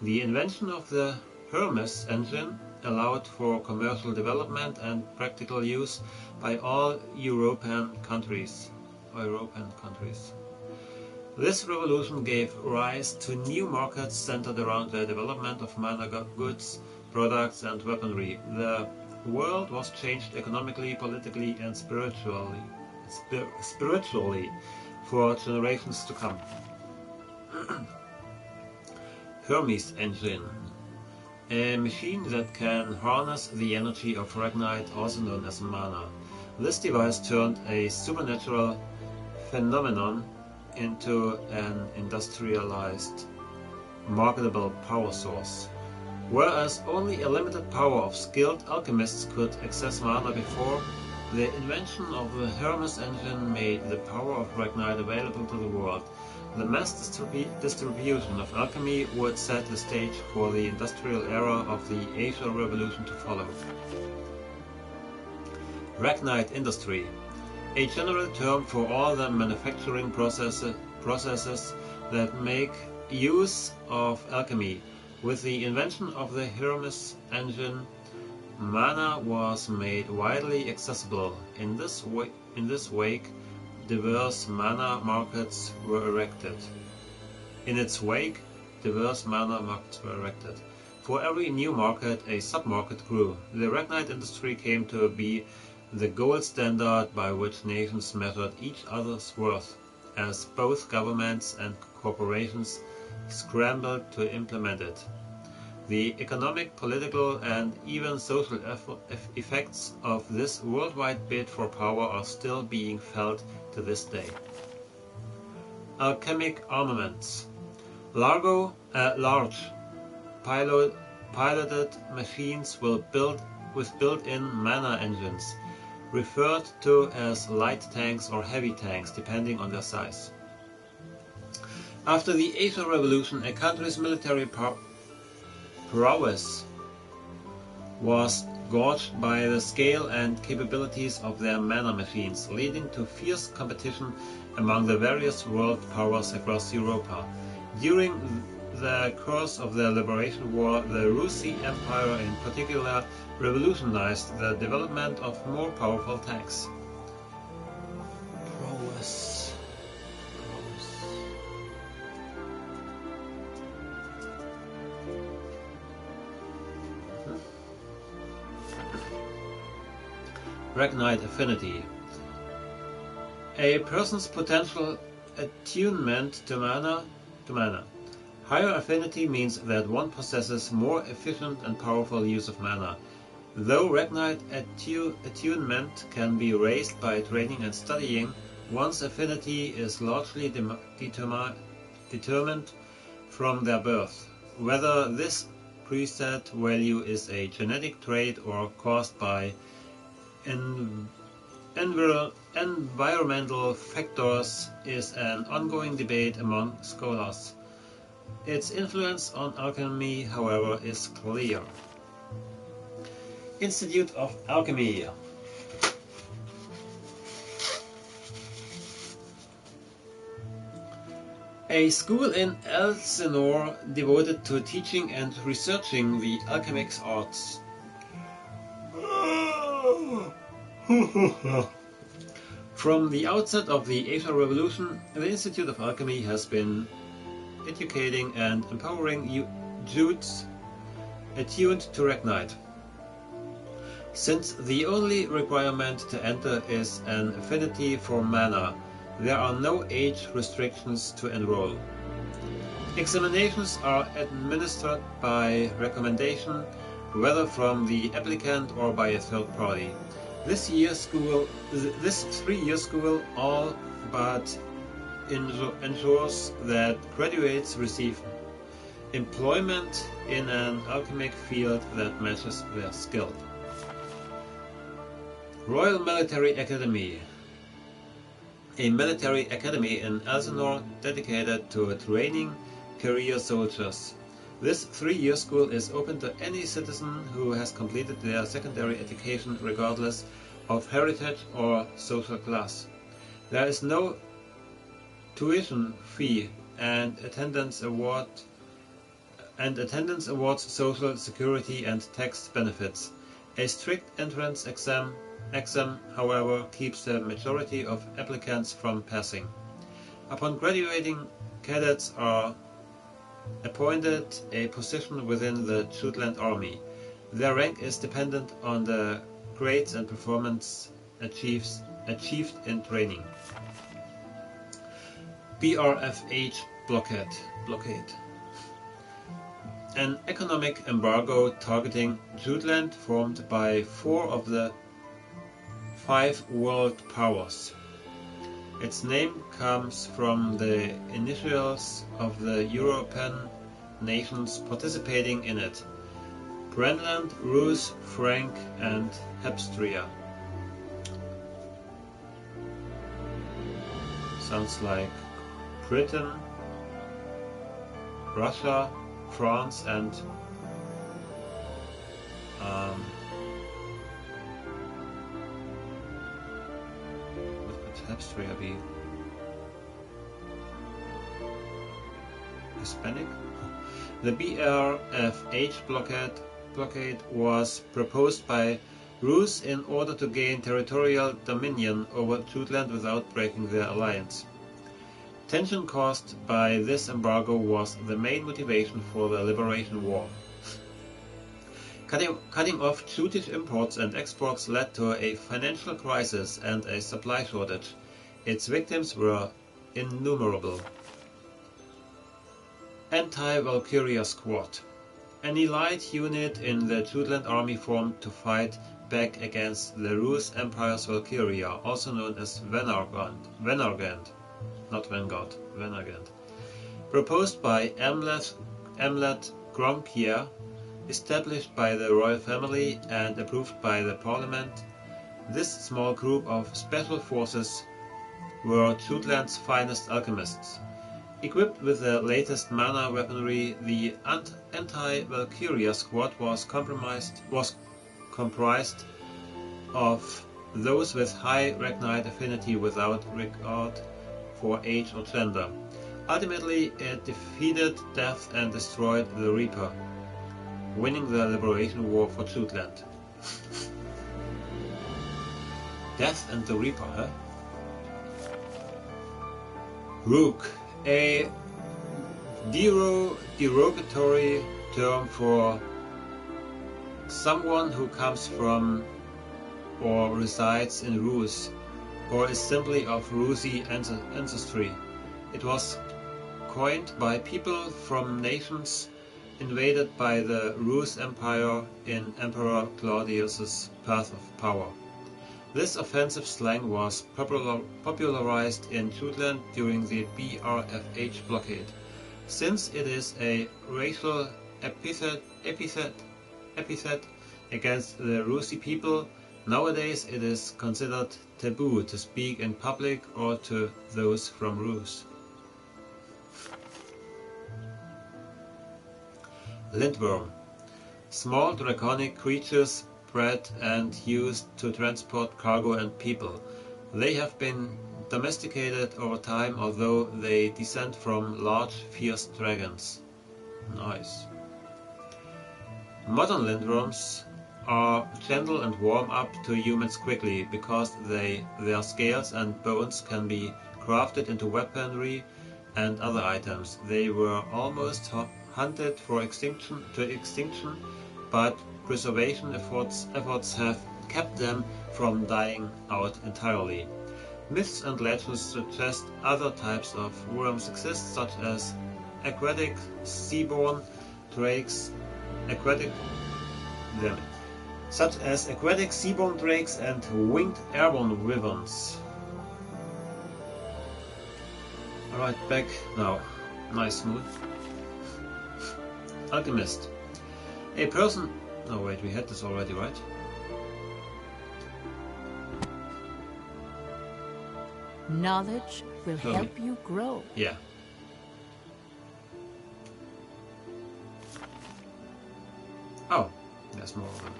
the invention of the Hermes engine allowed for commercial development and practical use by all European countries. This revolution gave rise to new markets centered around the development of mana goods, products and weaponry. The world was changed economically, politically and spiritually for generations to come. Hermes engine, a machine that can harness the energy of ragnite, also known as mana. This device turned a supernatural phenomenon into an industrialized, marketable power source. Whereas only a limited power of skilled alchemists could access mana before, the invention of the Hermes engine made the power of ragnite available to the world. The mass distribution of alchemy would set the stage for the industrial era of the Asia Revolution to follow. Ragnite industry, a general term for all the manufacturing processes that make use of alchemy. With the invention of the Hermes engine, mana was made widely accessible. In this wake, diverse mana markets were erected. For every new market, a sub-market grew. The ragnite industry came to be the gold standard by which nations measured each other's worth, as both governments and corporations scrambled to implement it. The economic, political, and even social effects of this worldwide bid for power are still being felt to this day. Alchemic armaments. Large piloted machines with built-in mana engines, referred to as light tanks or heavy tanks, depending on their size. After the Asia Revolution, a country's military prowess was gauged by the scale and capabilities of their mana machines, leading to fierce competition among the various world powers across Europa. During the course of the Liberation War, the Rusi Empire in particular revolutionized the development of more powerful tanks. Prowess. Ragnite affinity. A person's potential attunement to mana. Higher affinity means that one possesses more efficient and powerful use of mana. Though ragnite attunement can be raised by training and studying, one's affinity is largely determined from their birth. Whether this preset value is a genetic trait or caused by environmental factors is an ongoing debate among scholars. Its influence on alchemy, however, is clear. Institute of Alchemy. A school in Elsinore devoted to teaching and researching the alchemic arts. From the outset of the Asian Revolution, the Institute of Alchemy has been educating and empowering youths attuned to Ragnite. Since the only requirement to enter is an affinity for mana, there are no age restrictions to enroll. Examinations are administered by recommendation, whether from the applicant or by a third party. This 3-year school all but ensures that graduates receive employment in an alchemic field that matches their skill. Royal Military Academy. A military academy in Elsinore dedicated to training career soldiers. This 3-year school is open to any citizen who has completed their secondary education regardless of heritage or social class. There is no tuition fee and attendance awards social security and tax benefits. A strict entrance exam, however, keeps the majority of applicants from passing. Upon graduating, cadets are appointed a position within the Jutland Army. Their rank is dependent on the grades and performance achieved in training. BRFH blockade. An economic embargo targeting Jutland formed by 4 of the 5 world powers. Its name comes from the initials of the European nations participating in it: Greenland, Rus, Frank, and Hepstria. Sounds like Britain, Russia, France, and what could Hepstria be? Hispanic? The BRFH blockade was proposed by Rus in order to gain territorial dominion over Jutland without breaking their alliance. Tension caused by this embargo was the main motivation for the Liberation War. Cutting off Jutish imports and exports led to a financial crisis and a supply shortage. Its victims were innumerable. Anti-Valkyria Squad. An elite unit in the Jutland army formed to fight back against the Rus Empire's Valkyria, also known as Venargand. Not Vanguard, Venargand. Proposed by Amlet Grompier, established by the royal family and approved by the parliament, this small group of special forces were Jutland's finest alchemists. Equipped with the latest mana weaponry, the anti-Valkyria squad was comprised of those with high Ragnite affinity without regard for age or gender. Ultimately, it defeated Death and destroyed the Reaper, winning the Liberation War for Jutland. Death and the Reaper, huh? Rook, a derogatory term for someone who comes from or resides in Rus, or is simply of Rusi ancestry. It was coined by people from nations invaded by the Rus Empire in Emperor Claudius's path of power. This offensive slang was popularized in Jutland during the BRFH blockade. Since it is a racial epithet against the Rusi people, Nowadays it is considered taboo to speak in public or to those from Rus. Lindworm. Small draconic creatures bred and used to transport cargo and people. They have been domesticated over time, although they descend from large, fierce dragons. Nice. Modern lindworms are gentle and warm up to humans quickly because their scales and bones can be crafted into weaponry and other items. They were almost hunted for extinction, but preservation efforts have kept them from dying out entirely. Myths and legends suggest other types of worms exist, such as aquatic seaborne drakes, and winged airborne wyverns. Alright, back now. Nice smooth. Alchemist. A person... No, wait, we had this already, right? Knowledge will Sorry. help you grow. Yeah. Oh, there's more of them.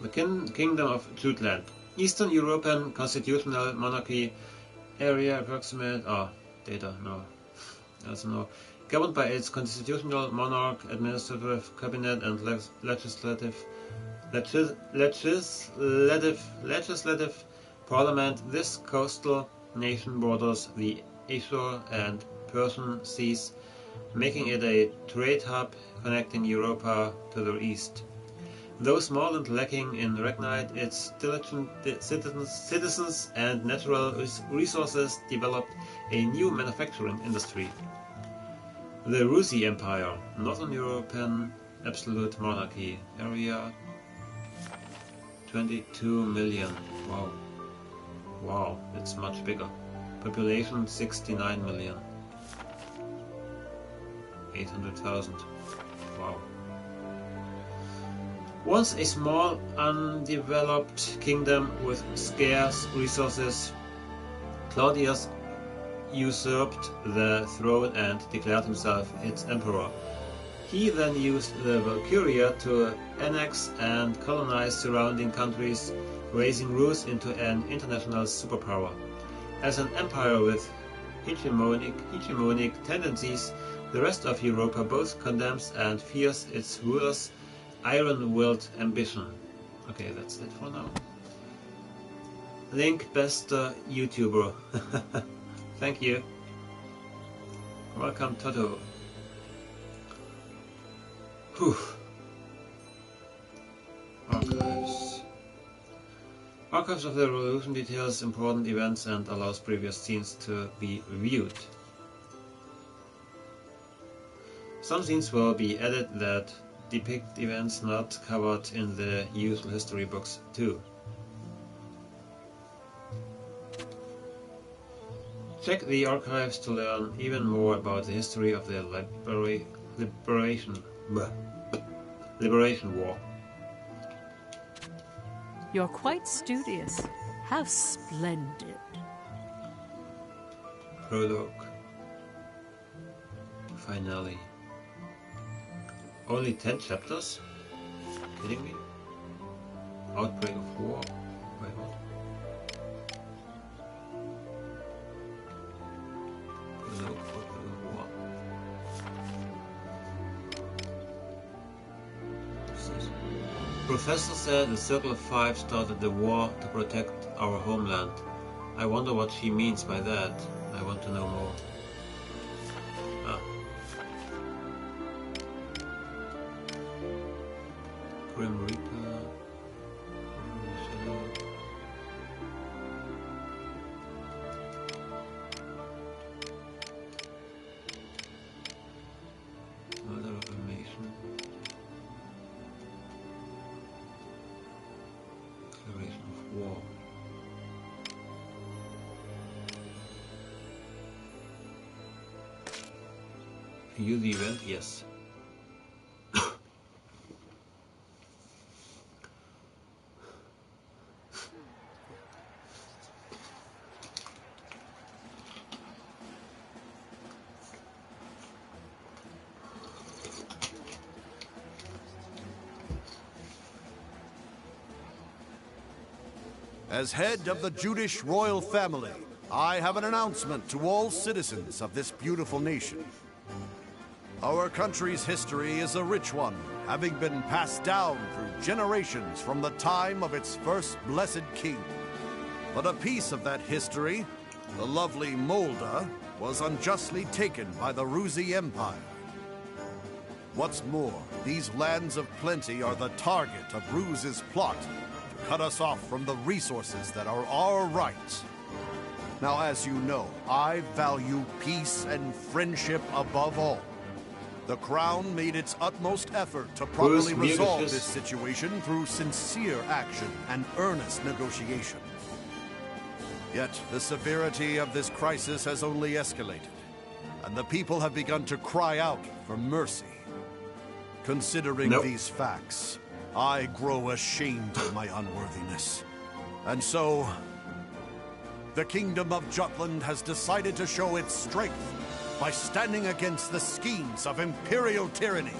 The Kingdom of Jutland. Eastern European Constitutional Monarchy area approximate... data, no. That's no. Governed by its constitutional monarch, administrative cabinet, and legislative parliament, this coastal nation borders the Azore and Persian seas, making it a trade hub connecting Europa to the east. Though small and lacking in Ragnite, its diligent citizens and natural resources developed a new manufacturing industry. The Rusi Empire, Northern European Absolute Monarchy, area 22 million. Wow. Wow, it's much bigger. Population 69 million. 800,000. Wow. Once a small, undeveloped kingdom with scarce resources, Claudius usurped the throne and declared himself its emperor. He then used the Valkyria to annex and colonize surrounding countries, raising Rus into an international superpower. As an empire with hegemonic tendencies, the rest of Europa both condemns and fears its rulers' iron-willed ambition. Okay, that's it for now. Link, best YouTuber. Thank you. Welcome, Toto. Whew. Archives. Archives of the Revolution details important events and allows previous scenes to be viewed. Some scenes will be added that depict events not covered in the usual history books too. Check the archives to learn even more about the history of the Liberation War. You're quite studious. How splendid. Prologue. Finale. Only 10 chapters? Kidding me? Outbreak of war? Wait, what? Prologue of war. Professor said the Circle of Five started the war to protect our homeland. I wonder what she means by that. I want to know more. Grim Reaper. Murder of Information. Declaration of War. View the event, yes. As head of the Judish royal family, I have an announcement to all citizens of this beautiful nation. Our country's history is a rich one, having been passed down through generations from the time of its first blessed king. But a piece of that history, the lovely Molda, was unjustly taken by the Ruzi Empire. What's more, these lands of plenty are the target of Ruz's plot to cut us off from the resources that are our rights. Now, as you know, I value peace and friendship above all. The Crown made its utmost effort to properly resolve this situation through sincere action and earnest negotiation. Yet, the severity of this crisis has only escalated, and the people have begun to cry out for mercy. Considering these facts, I grow ashamed of my unworthiness. And so, the Kingdom of Jutland has decided to show its strength by standing against the schemes of imperial tyranny.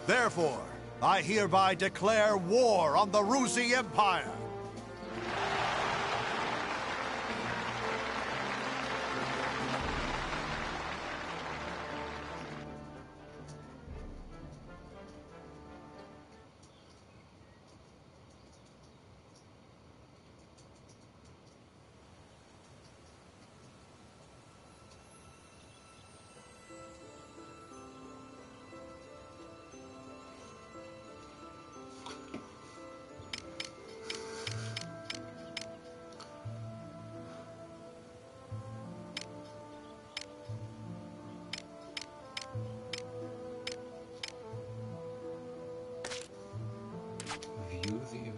Therefore, I hereby declare war on the Ruzi Empire. View the event.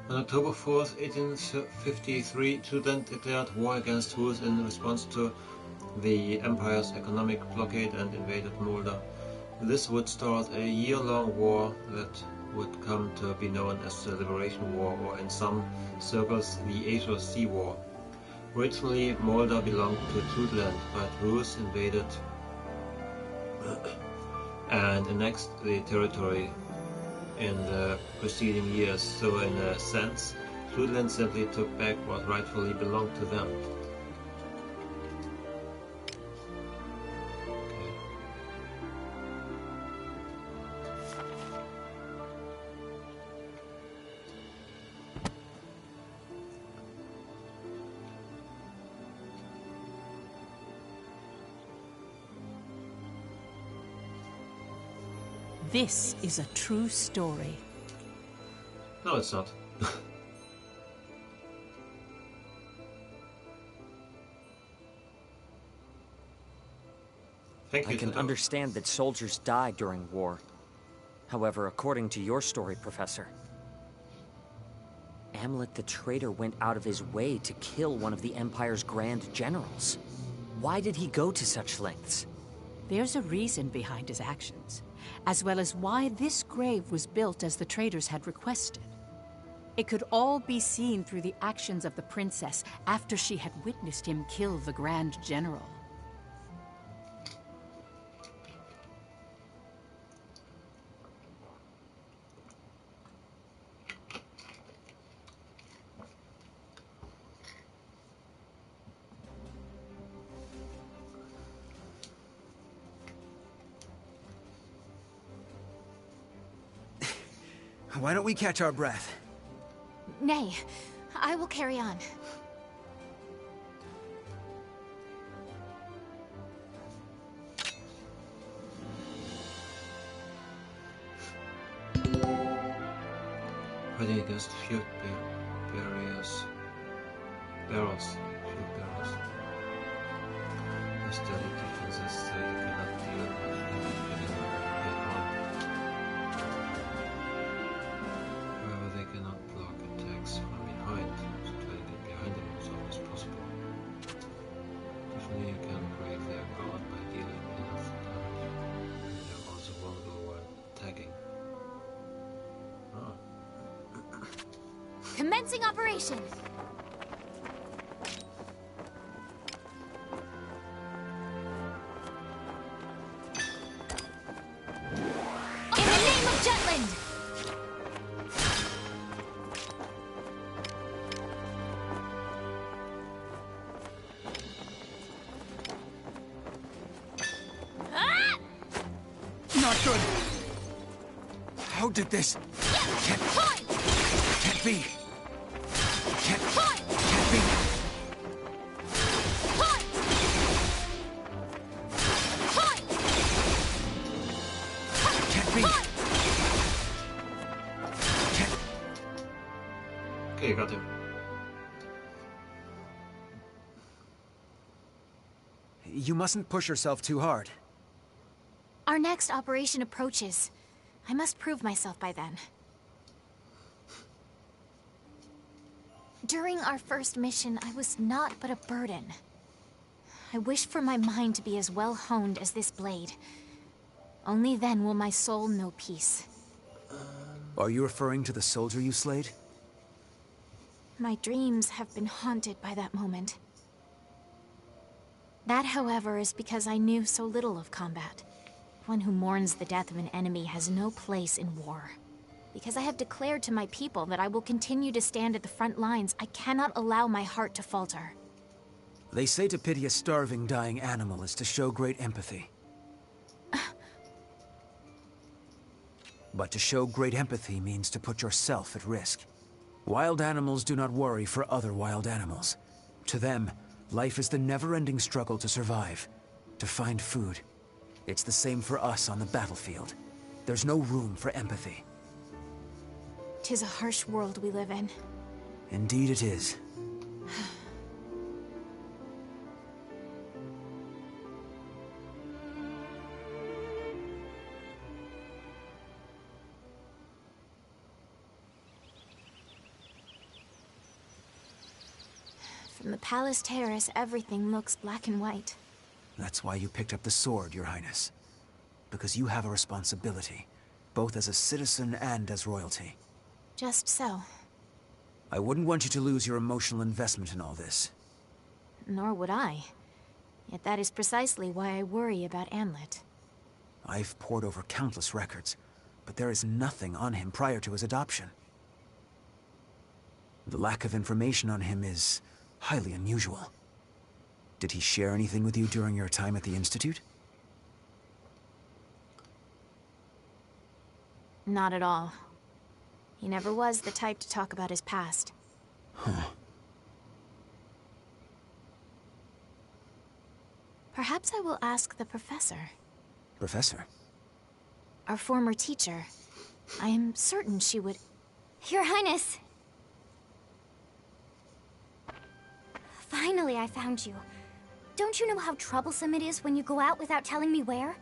On October 4th, 1853, Jutland declared war against Rus in response to the Empire's economic blockade and invaded Molda. This would start a year-long war that would come to be known as the Liberation War, or in some circles, the Azure Sea War. Originally, Molda belonged to Jutland, but Rus invaded and annexed the territory in the preceding years, so in a sense, Jutland simply took back what rightfully belonged to them. This is a true story. No, it's not. I can understand that soldiers die during war. However, according to your story, Professor, Amlet the traitor went out of his way to kill one of the Empire's grand generals. Why did he go to such lengths? There's a reason behind his actions, as well as why this grave was built as the traders had requested. It could all be seen through the actions of the princess after she had witnessed him kill the Grand General. Why don't we catch our breath? Nay, I will carry on. Fighting against field barriers. Field barrers. Hostility. This you cannot deal with head on. However, they cannot block attacks from behind, so trying to get behind them is always possible. Additionally, you can break their guard by dealing enough damage. They are also vulnerable when attacking. Commencing operation! In the name of Jutland! Not good! How did this? Can't be! Can't be! Can't be! Okay, got him. You mustn't push yourself too hard. Our next operation approaches. I must prove myself by then. During our first mission, I was not but a burden. I wish for my mind to be as well honed as this blade. Only then will my soul know peace. Are you referring to the soldier you slayed? My dreams have been haunted by that moment. That, however, is because I knew so little of combat. One who mourns the death of an enemy has no place in war. Because I have declared to my people that I will continue to stand at the front lines, I cannot allow my heart to falter. They say to pity a starving, dying animal is to show great empathy. But to show great empathy means to put yourself at risk. Wild animals do not worry for other wild animals. To them, life is the never-ending struggle to survive, to find food. It's the same for us on the battlefield. There's no room for empathy. 'Tis a harsh world we live in. Indeed it is. From the palace terrace, everything looks black and white. That's why you picked up the sword, Your Highness. Because you have a responsibility, both as a citizen and as royalty. Just so. I wouldn't want you to lose your emotional investment in all this. Nor would I. Yet that is precisely why I worry about Amlet. I've pored over countless records, but there is nothing on him prior to his adoption. The lack of information on him is highly unusual. Did he share anything with you during your time at the Institute? Not at all. He never was the type to talk about his past. Huh. Perhaps I will ask the professor. Professor? Our former teacher. I am certain she would... Your Highness! Finally, I found you. Don't you know how troublesome it is when you go out without telling me where?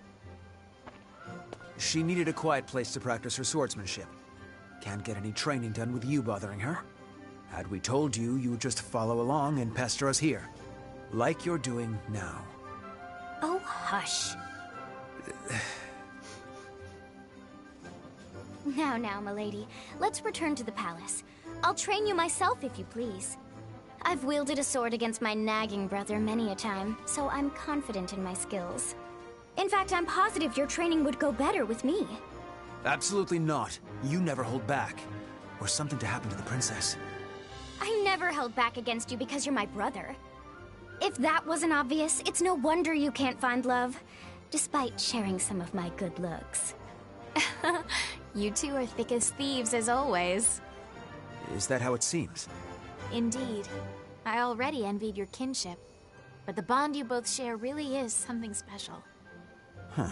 She needed a quiet place to practice her swordsmanship. Can't get any training done with you bothering her. Had we told you, you would just follow along and pester us here. Like you're doing now. Oh, hush. Now, milady. Let's return to the palace. I'll train you myself, if you please. I've wielded a sword against my nagging brother many a time, so I'm confident in my skills. In fact, I'm positive your training would go better with me. Absolutely not. You never hold back. Or something to happen to the princess. I never held back against you because you're my brother. If that wasn't obvious, it's no wonder you can't find love, despite sharing some of my good looks. You two are thick as thieves, as always. Is that how it seems? Indeed. I already envied your kinship. But the bond you both share really is something special. Huh.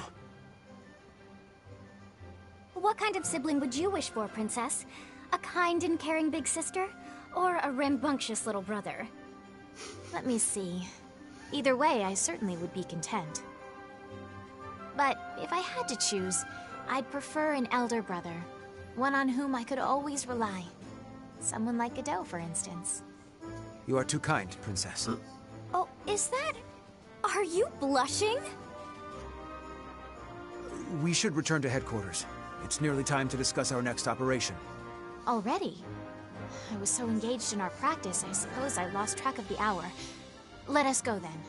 What kind of sibling would you wish for, Princess? A kind and caring big sister? Or a rambunctious little brother? Let me see. Either way, I certainly would be content. But if I had to choose, I'd prefer an elder brother. One on whom I could always rely. Someone like Godot, for instance. You are too kind, Princess. Oh, is that... Are you blushing? We should return to headquarters. It's nearly time to discuss our next operation. Already? I was so engaged in our practice, I suppose I lost track of the hour. Let us go then.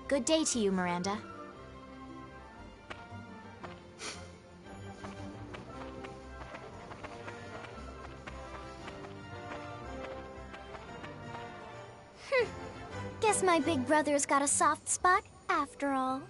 Good day to you, Miranda. Guess my big brother's got a soft spot after all.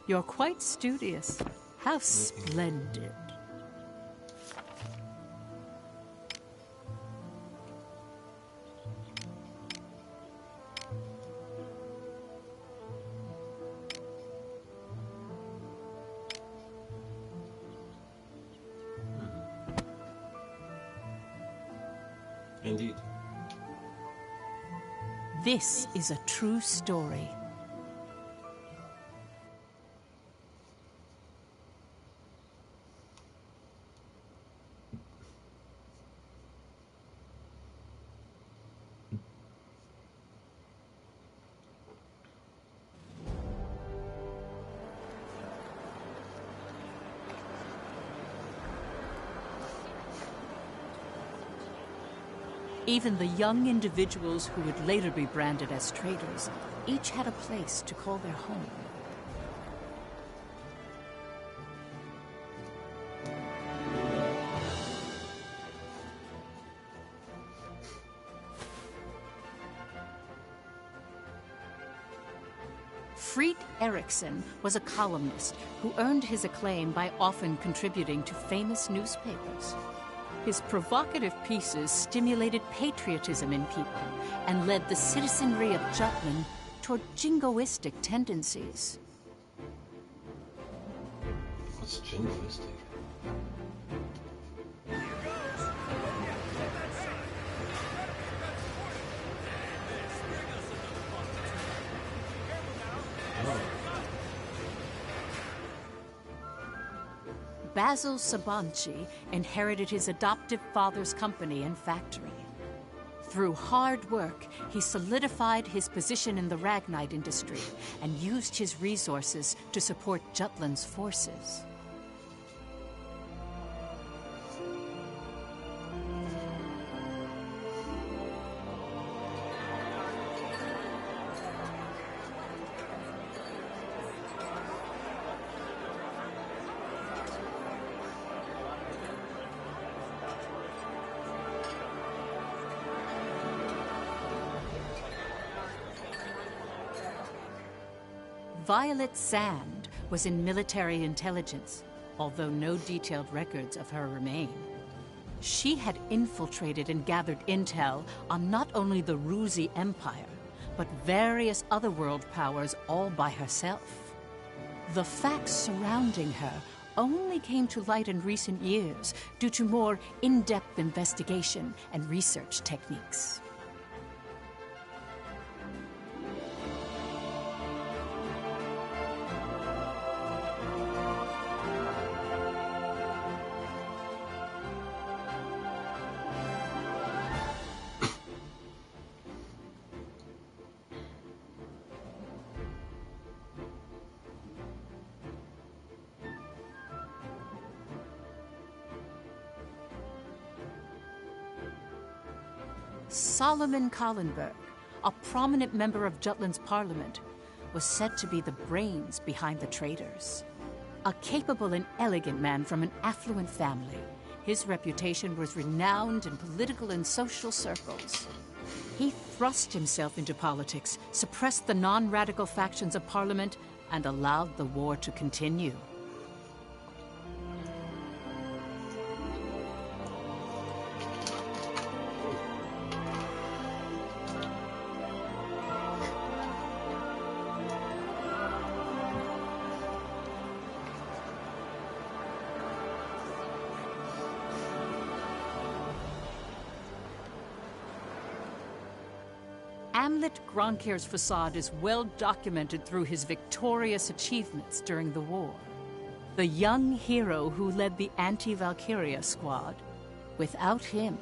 You're quite studious. How splendid. Indeed. This is a true story. Even the young individuals who would later be branded as traitors, each had a place to call their home. Fried Eriksson was a columnist who earned his acclaim by often contributing to famous newspapers. His provocative pieces stimulated patriotism in people and led the citizenry of Jutland toward jingoistic tendencies. What's jingoistic? Basil Sabanci inherited his adoptive father's company and factory. Through hard work, he solidified his position in the Ragnite industry and used his resources to support Jutland's forces. Violet Sand was in military intelligence, although no detailed records of her remain. She had infiltrated and gathered intel on not only the Ruzi Empire, but various other world powers all by herself. The facts surrounding her only came to light in recent years due to more in-depth investigation and research techniques. Solomon Kallenberg, a prominent member of Jutland's parliament, was said to be the brains behind the traitors. A capable and elegant man from an affluent family, his reputation was renowned in political and social circles. He thrust himself into politics, suppressed the non-radical factions of parliament, and allowed the war to continue. Hamlet Gronkir's facade is well documented through his victorious achievements during the war. The young hero who led the anti-Valkyria squad. Without him,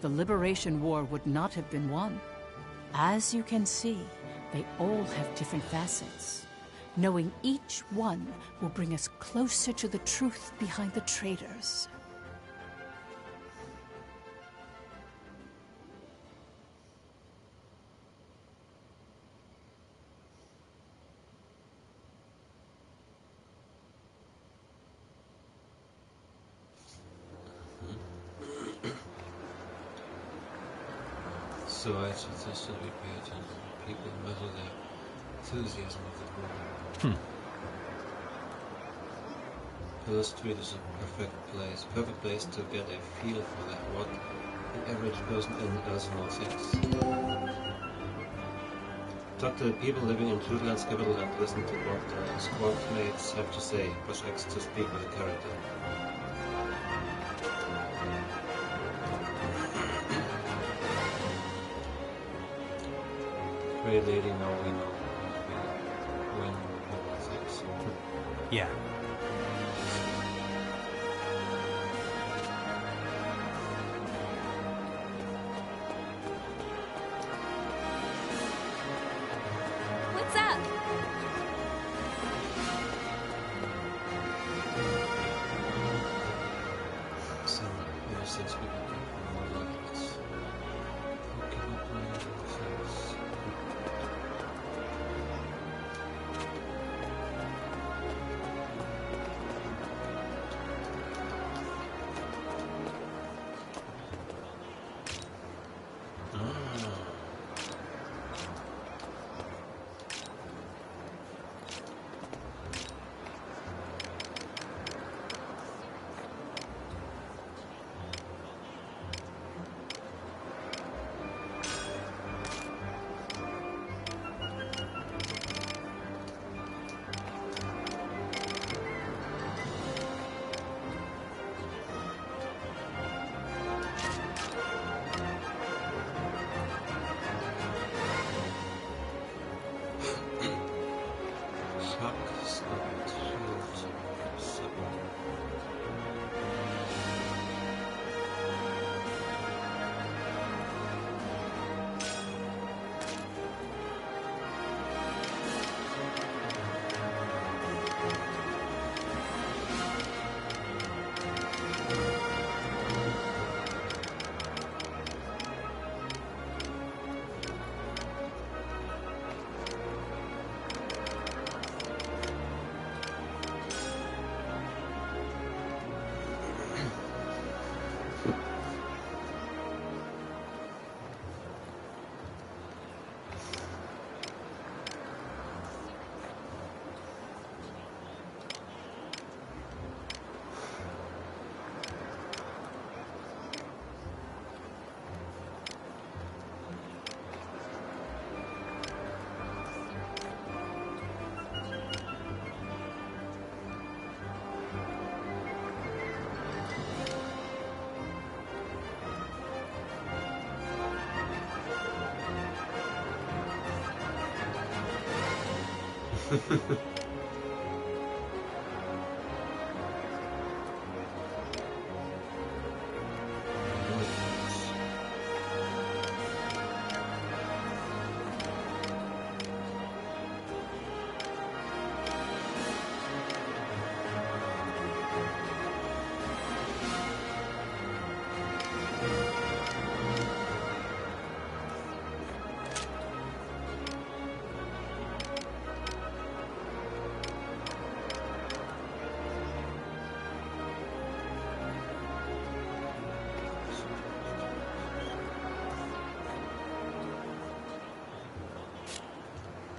the Liberation War would not have been won. As you can see, they all have different facets. Knowing each one will bring us closer to the truth behind the traitors. So I suggest that we pay attention to people measure their enthusiasm of the war. Pillars Street is a perfect place to get a feel for that, what the average person in Elsinore thinks. Talk to the people living in Jutland's capital and listen to what the squad mates have to say. Push X to speak with a character. Grey Lady, now we know when people thinks. Yeah. What's up? So, ever since we got more like this, we cannot do things.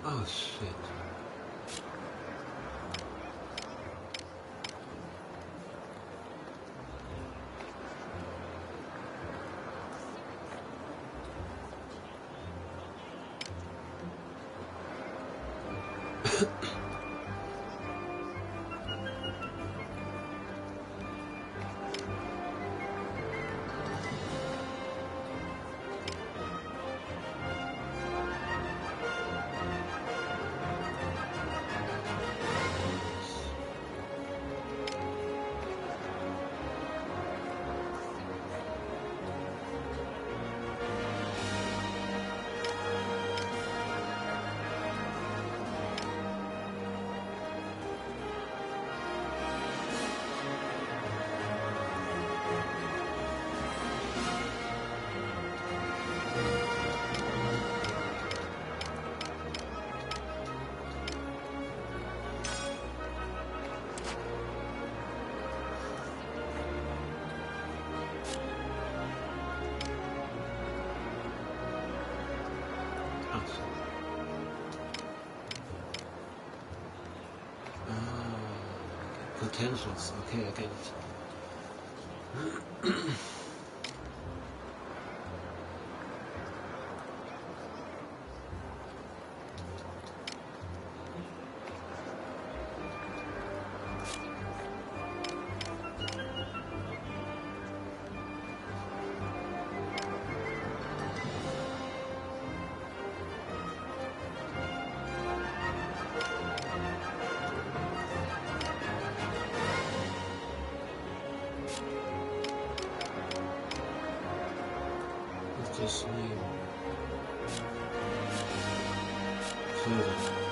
Oh shit. potentials. Okay, I get it. Just me. Further.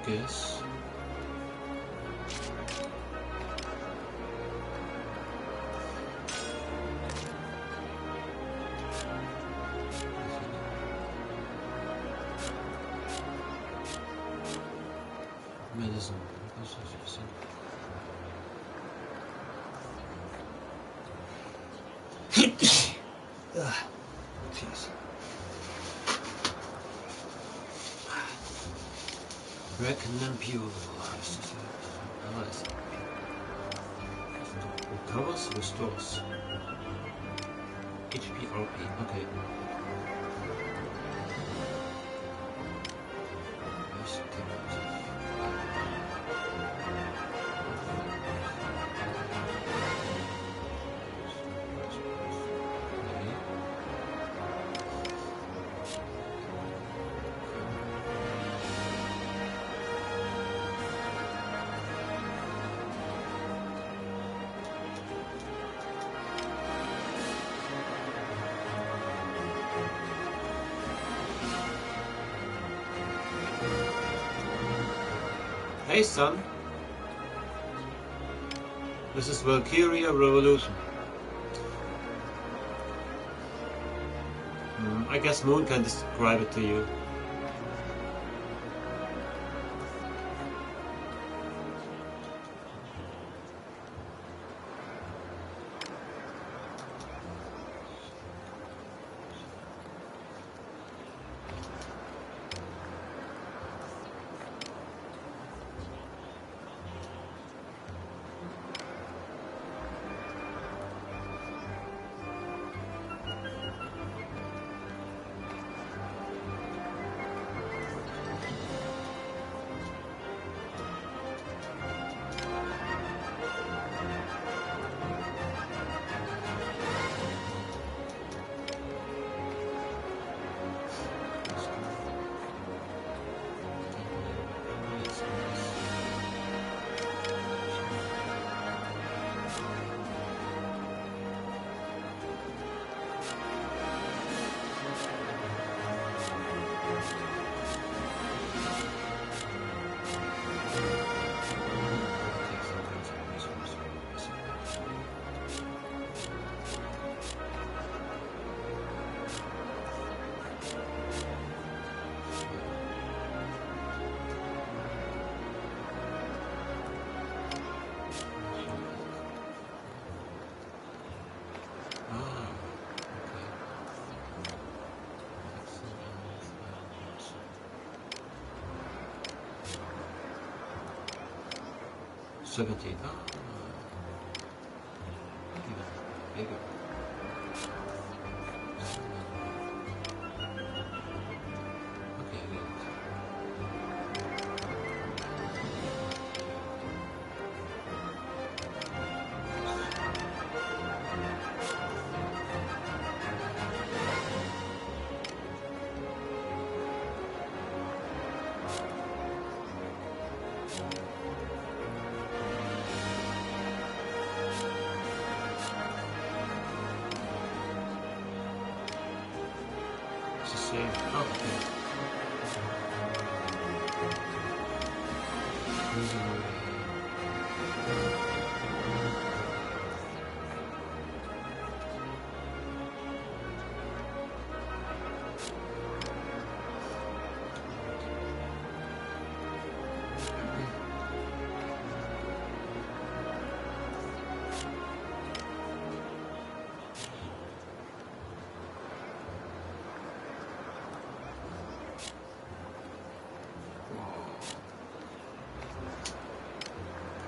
Guess. Medicine. Jeez. Reconnempule. Nice. Recovers, restores. HP, RP. Okay. Hey son, this is Valkyria Revolution. I guess Moon can describe it to you. Even bigger. Okay, same. Oh, okay.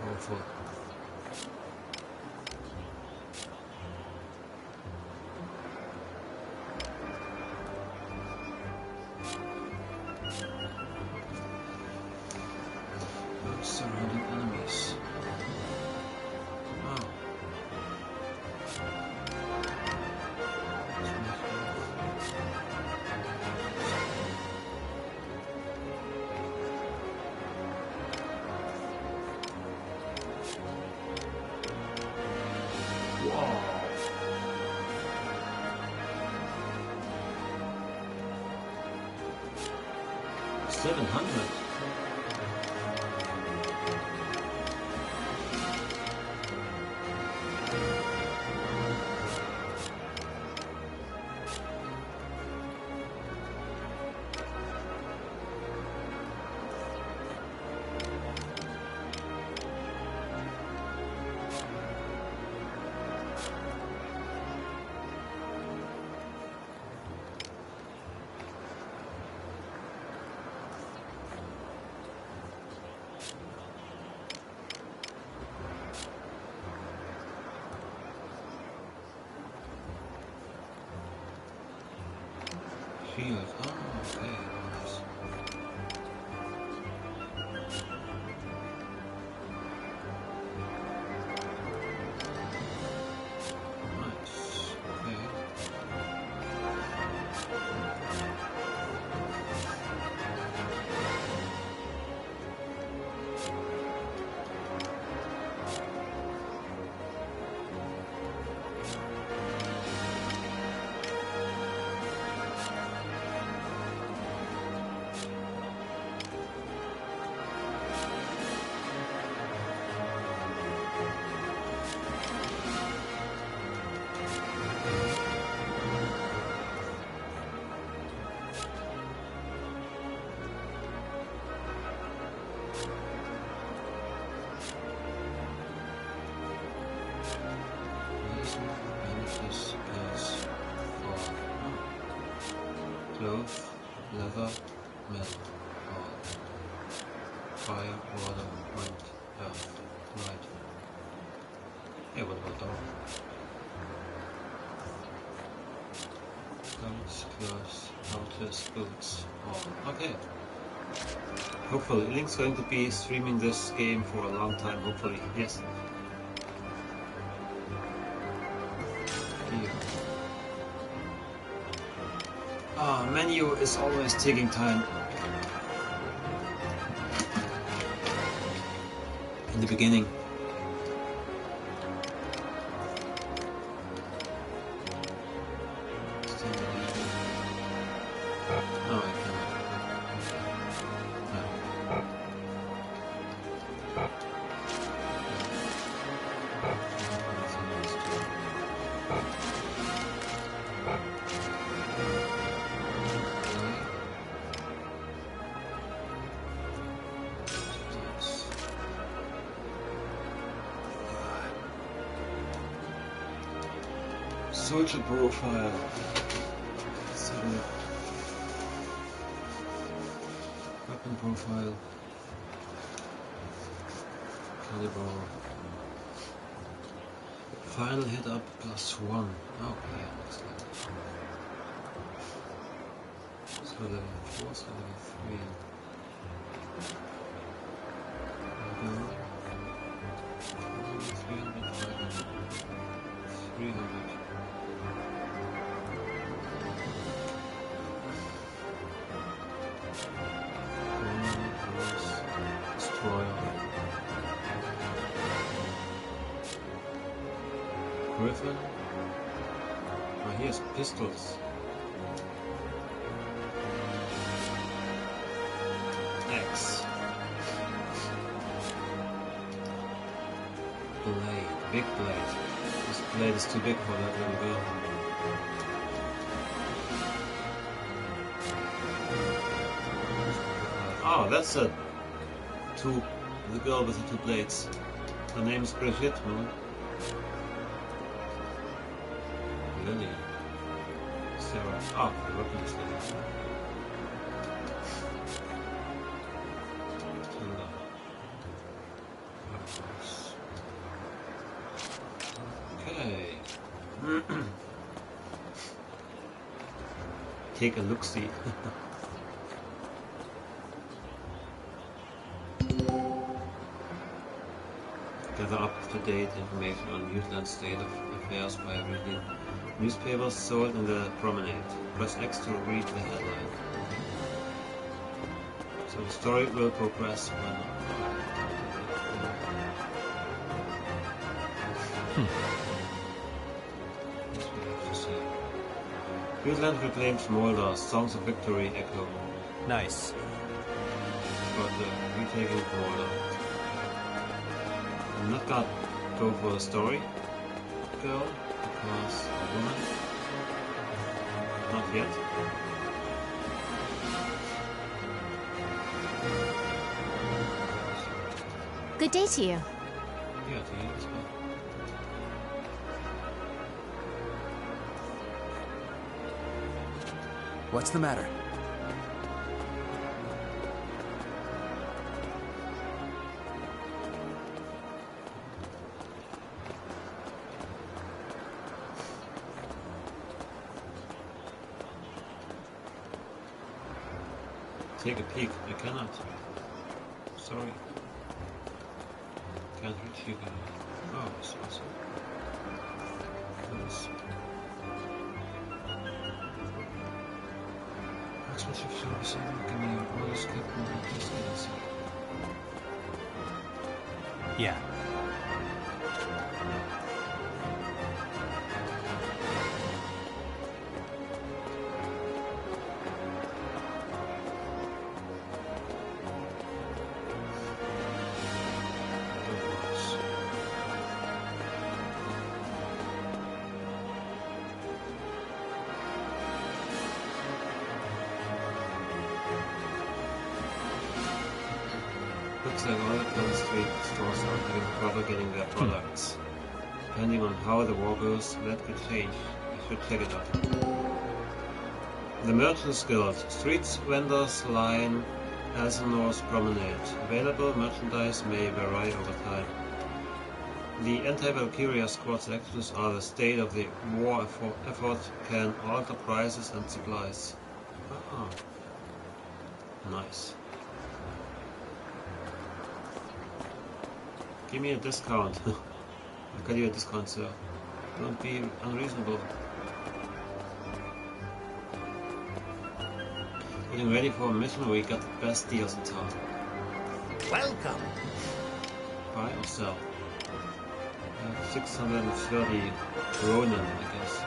Powerful. Surrounding enemies. Oh. Wow. 700. Shield. Oh, okay. Nice. Nice. Okay. This is for cloth, leather, metal, fire, water, wind, earth, light. Hey, what about dog? Guns, clothes, couches, boots. Oh, okay. Hopefully, Link's going to be streaming this game for a long time, hopefully, yes. Menu is always taking time. In the beginning. Oh, I cannot. Soldier profile. So, weapon profile. Caliber. Final hit up +1. Okay, excellent. So level 4, so level 3. Level 300, 500, 300. Griffin. Oh, here's pistols. blade. Big blade. This blade is too big for that little girl. Oh, that's a the girl with the two blades. Her name is Brigitte, no? Lily. Sarah. Oh, the weapon is there. Okay. Take a look-see. Gather up-to-date information on Newfoundland's state of affairs by reading newspapers sold in the promenade. Press X to read the headline. Okay. So the story will progress when... What we have to say. Newfoundland reclaims Moldar. Songs of victory echo. Nice. But retaking Moldar. I'm not gonna go for the story girl, because a woman. Not yet. Good day to you. Yeah, to you as well. What's the matter? Take a peek. I cannot. Sorry. Can't reach you guys. Oh, it's awesome. Nice. Expensive service and give me your orders, Captain. Please get inside. Yeah. Looks like all the Plum Street stores are having trouble getting their products. Depending on how the war goes, that could change. I should check it out. The Merchants Guild. Streets vendors line Elsinore's promenade. Available merchandise may vary over time. The anti-Valkyria squad selections are the state of the war effort can alter prices and supplies. Ah. Nice. Give me a discount. I'll cut you a discount, sir. Don't be unreasonable. Getting ready for a mission where we got the best deals in town. Welcome. Buy or sell? 630 Ronin, I guess.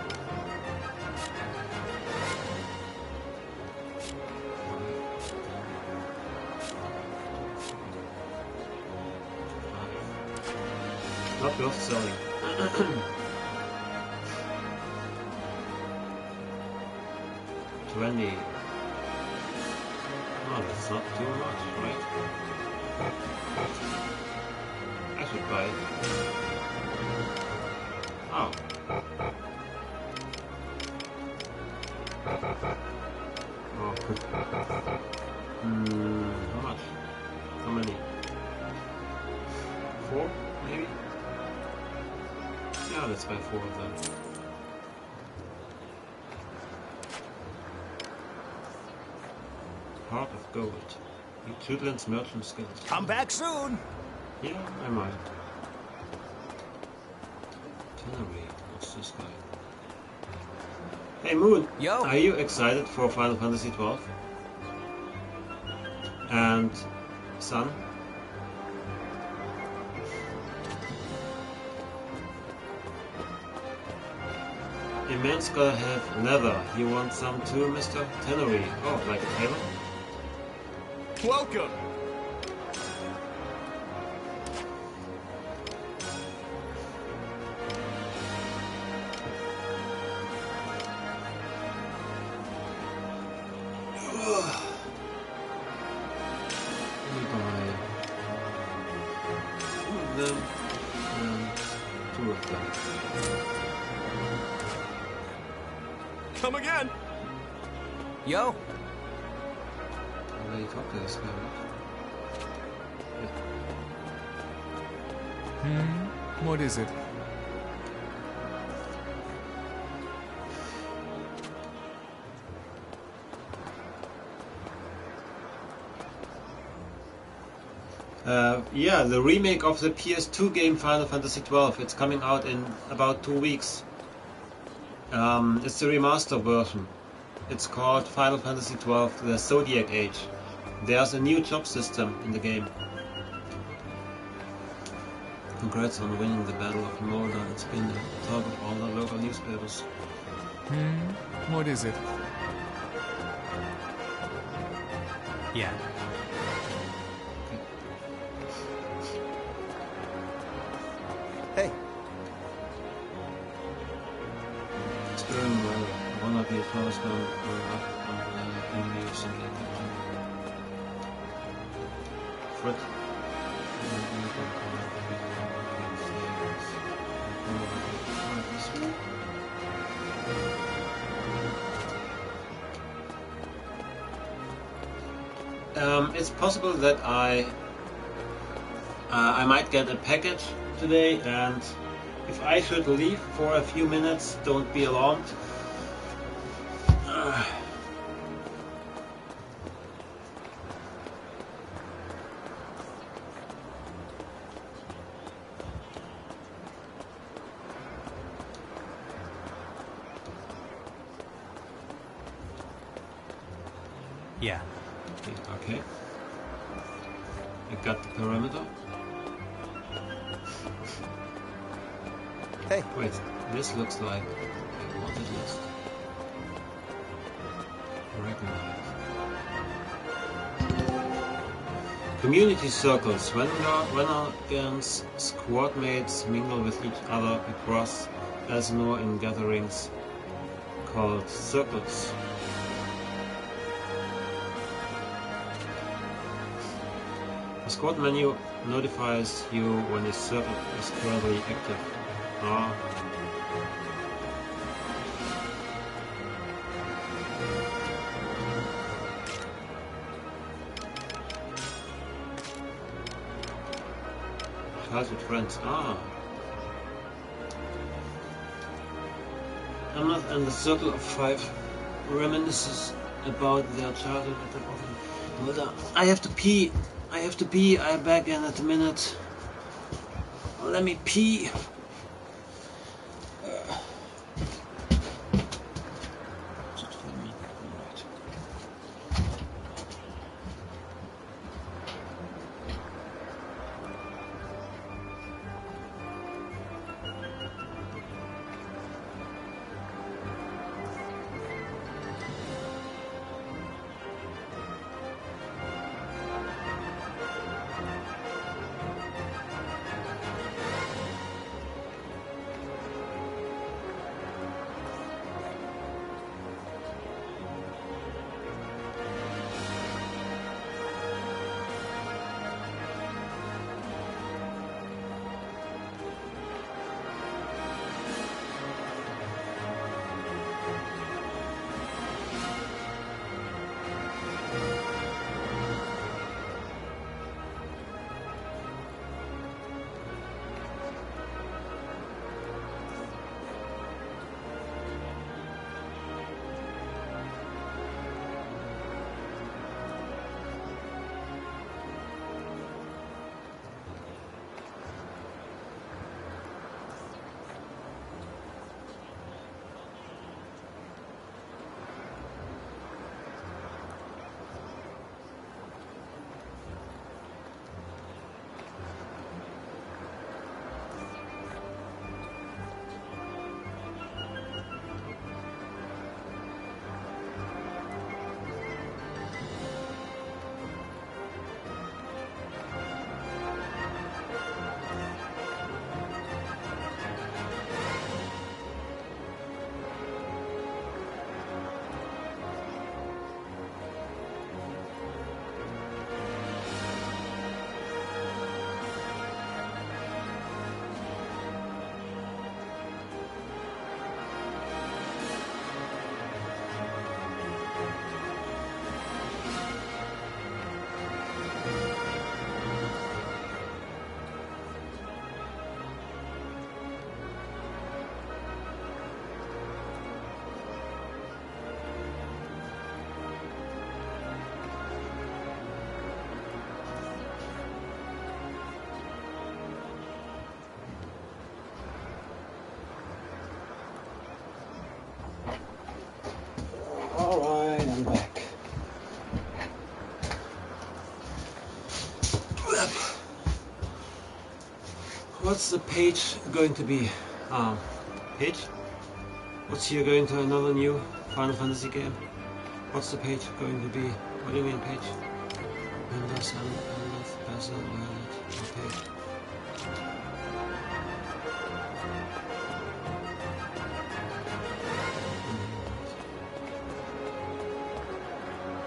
Not worth selling. $20. Oh, that's not too much, right? I should buy it. Oh. Oh. How much? How many? 4, maybe? Yeah, let's buy 4 of them. Heart of Gold. Jutland's Merchant Skills. Come back soon! Yeah, I might. Tannery. What's this guy? Hey Moon! Yo! Are you excited for Final Fantasy XII? And Sun? A man's gotta have leather. You want some too, Mr. Tannery? Oh, like a tailor? Welcome! with them. Come again. Yo. Already talked to this guy, right? What is it? Yeah, the remake of the PS2 game Final Fantasy XII. It's coming out in about 2 weeks. It's the remaster version. It's called Final Fantasy XII, the Zodiac Age. There's a new job system in the game. Congrats on winning the Battle of Molda. It's been the talk of all the local newspapers. What is it? Yeah. Hey. It's going well. One of your flowers going up on the enemy or something like that. Fred. It's possible that I might get a package today, and if I should leave for a few minutes, don't be alarmed. Yeah. Okay. I got the parameter. Hey. Wait, this looks like a wanted list. Recognize. Community circles. When against squad mates mingle with each other across Asmore in gatherings called circles. The squad menu notifies you when a circle is currently active. Childhood friends. I'm not in the circle of 5 reminiscences about their childhood at the moment. I have to pee. I'm back in at a minute. Let me pee. What's the page going to be? Page? What's here going to another new Final Fantasy game? What's the page going to be? What do you mean page? Windows and Bezel Violet. Okay.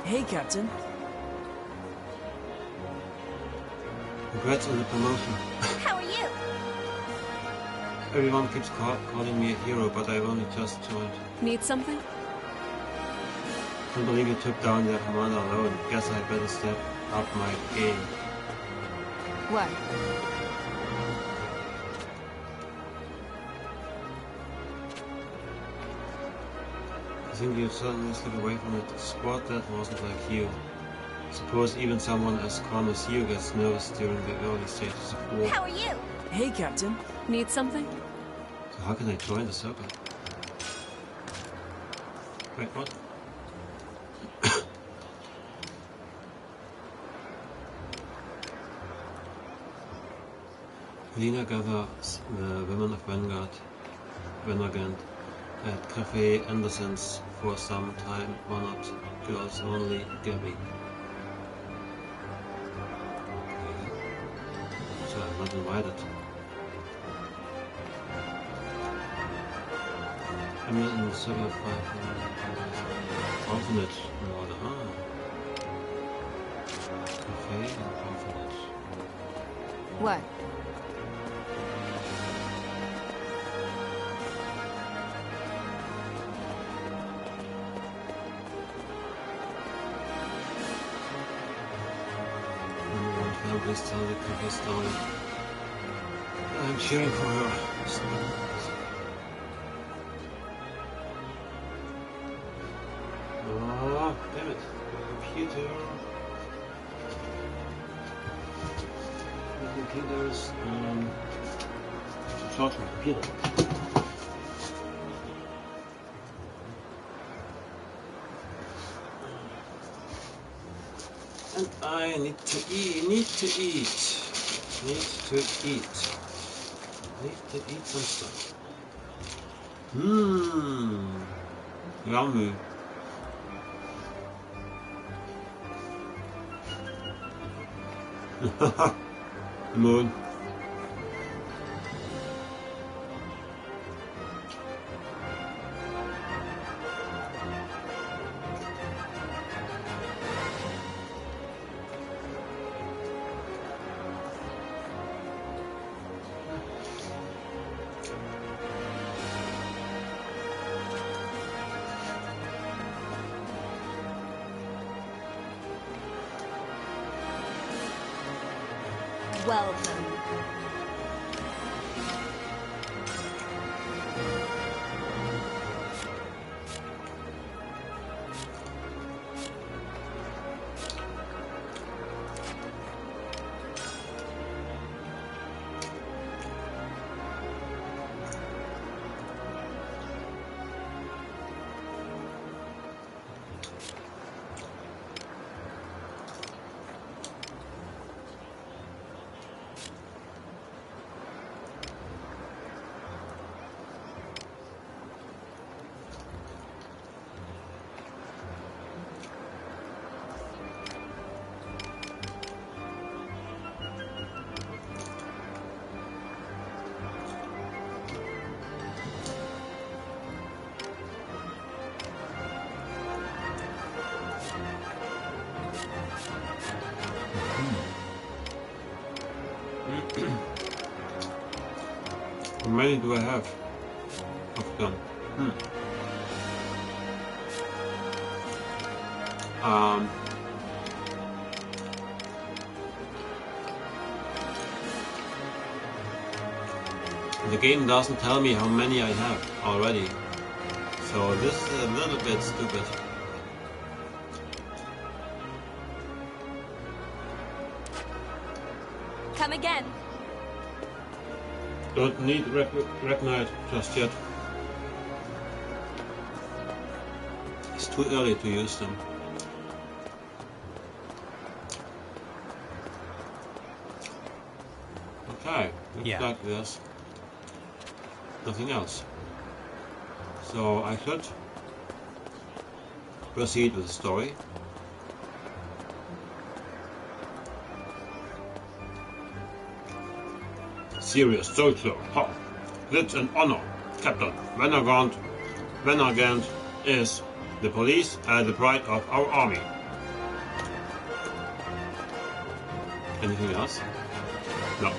Hey, Captain. Congrats on the promotion. How are you? Everyone keeps calling me a hero, but I've only just joined. Need something? Can't believe you took down their commander alone. Guess I better step up my game. What? I think you suddenly slip away from a squad that wasn't like you. Suppose even someone as calm as you gets nervous during the early stages of war. How are you? Hey, Captain. Need something? So how can I join the circle? Wait, what? Lena gathers the women of Vanguard at Cafe Anderson's for some time-honored girls-only gathering. So I'm not invited. I'm not in the circle of 5. Orphanage in order. Cafe and orphanage. What? Please tell the cookie story. I'm cheering for her. Oh, damn it. Computer. The computers. Charge my computer. And I need to eat. Need to eat some stuff. Yummy. Moon. Welcome. How many do I have of them? The game doesn't tell me how many I have already, so this is a little bit stupid. Come again. Don't need Ragnite just yet. It's too early to use them. Okay, Looks like there's nothing else. So I should proceed with the story. Serious soldier, ha! It's an honor, Captain. Venagant is the police and the pride of our army. Anything else? No.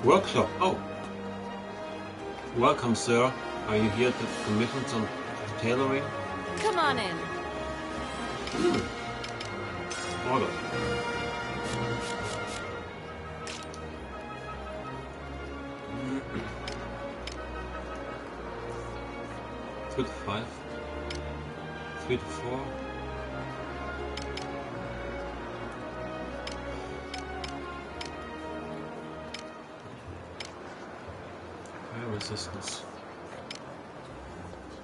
Workshop. Oh. Welcome, sir. Are you here to commission some tailoring? Come on in. Order. Two to 5. 3 to 4. Fire resistance.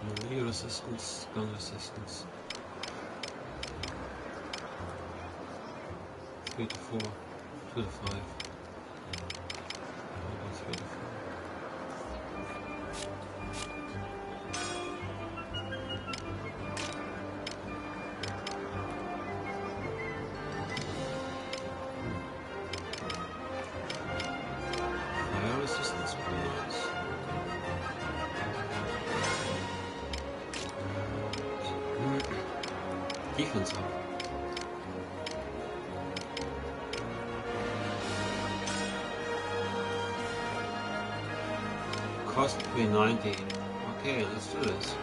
Melee resistance, gun resistance. 3 to 4, 2 to 5. 3 to 4. Fire resistance would be nice. Defense up. Cost 390. Okay, let's do this.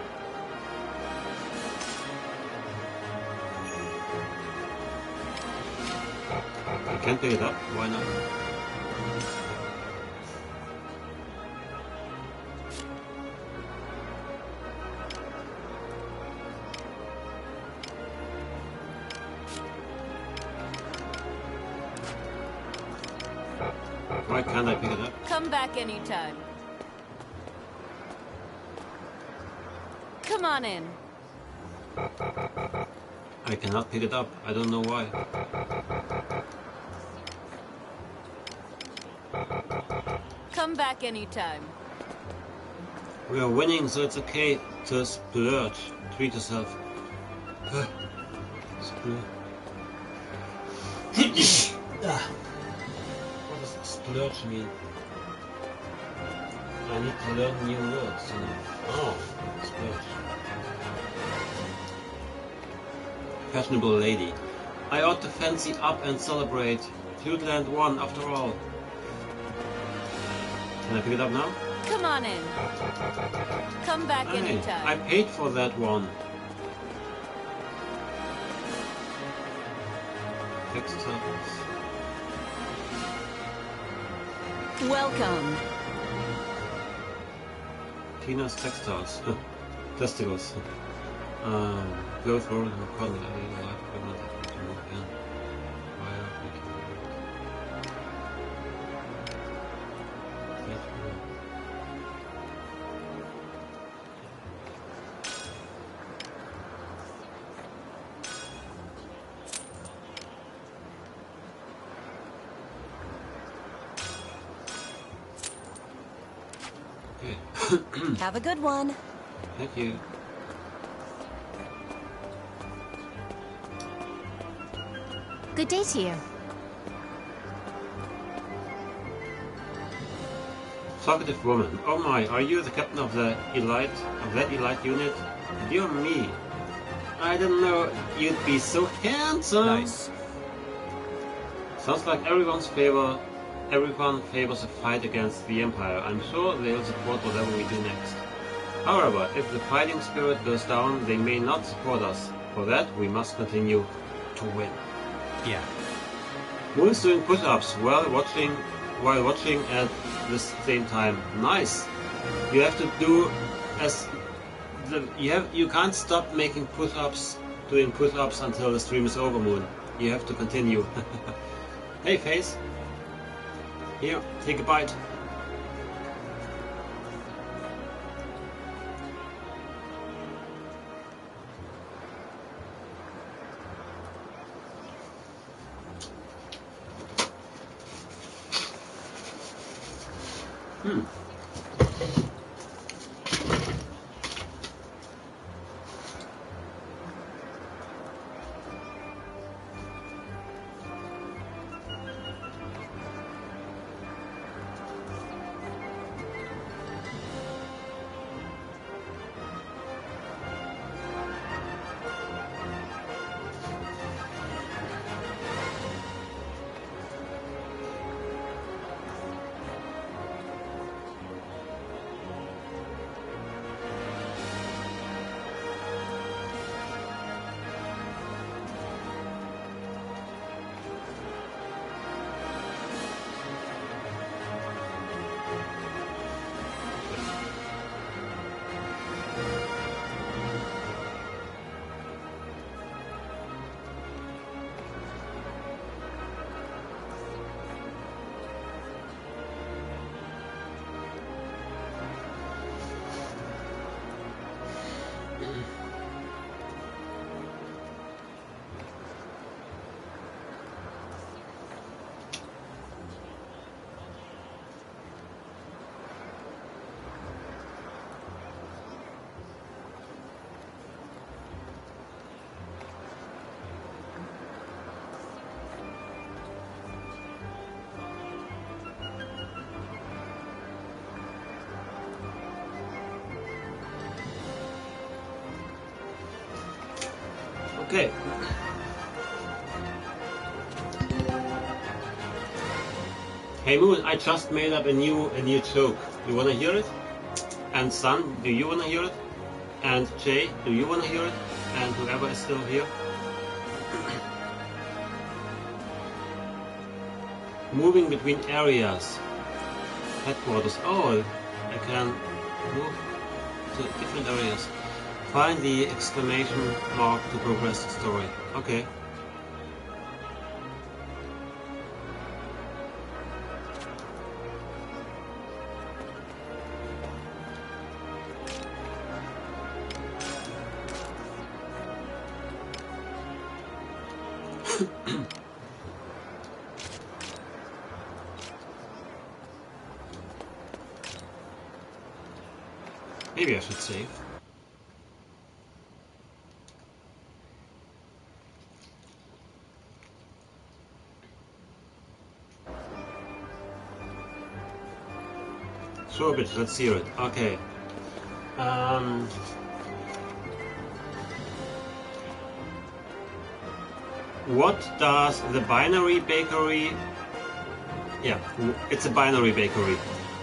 I can't pick it up, why not? Why can't I pick it up? Come back anytime. Come on in. I cannot pick it up. I don't know why. Come back anytime. We are winning, so it's okay to splurge. Treat yourself. Splurge. What does splurge mean? I need to learn new words, you know. Oh, splurge. Fashionable lady. I ought to fancy up and celebrate. Fluteland won, after all. Can I pick it up now? Come on in. Come back Hey, anytime. I paid for that one. Textiles. Welcome. Tina's textiles. Testicles. Clothes rolling in cotton, life equipment to move in. Fire, okay. Have a good one. Thank you. Good day to you. Talkative woman. Oh my, are you the captain of that elite unit? Dear me. I didn't know you'd be so handsome. Nice. Sounds like everyone favors a fight against the Empire. I'm sure they'll support whatever we do next. However, if the fighting spirit goes down, they may not support us. For that, we must continue to win. Yeah. Moon's doing push-ups while watching at the same time. Nice. You have to do you can't stop making doing push-ups until the stream is over, Moon. You have to continue. Hey, Face. Here, take a bite. Okay. Hey Moon, I just made up a new joke. You wanna hear it? And Sun, do you wanna hear it? And Jay, do you wanna hear it? And whoever is still here. Moving between areas. Headquarters. Oh, I can move to different areas. Find the exclamation mark to progress the story. Okay. Maybe I should save. Sure, bitch, let's hear it. Okay. What does the binary bakery... Yeah, it's a binary bakery.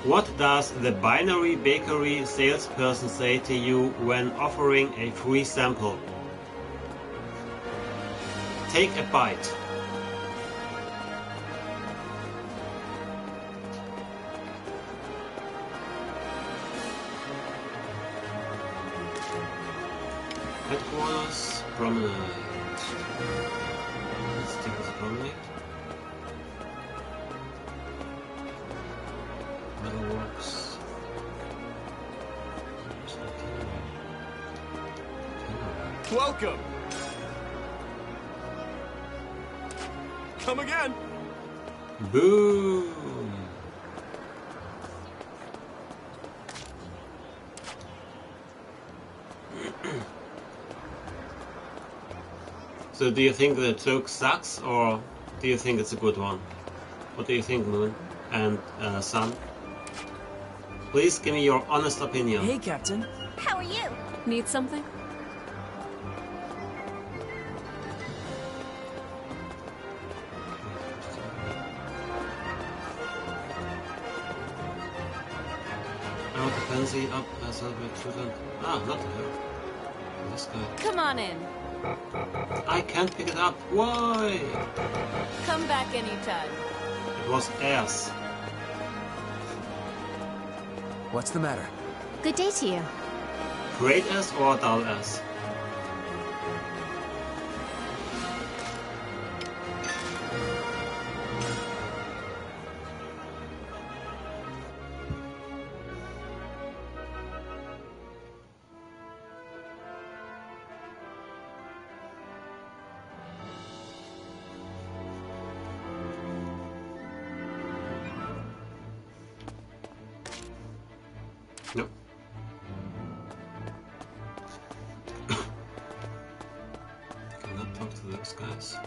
What does the binary bakery salesperson say to you when offering a free sample? Take a bite. Headquarters, promenade. Let's stick with the promenade. Metalworks. Welcome! Come again! Boom! So do you think the joke sucks, or do you think it's a good one? What do you think, Moon and Sun? Please give me your honest opinion. Hey, Captain. How are you? Need something? I want to fancy up celebrate children. Ah, not her. This guy. Come on in. I can't pick it up. Why? Come back anytime. It was ass. What's the matter? Good day to you. Great ass or dull ass? talk to those guys.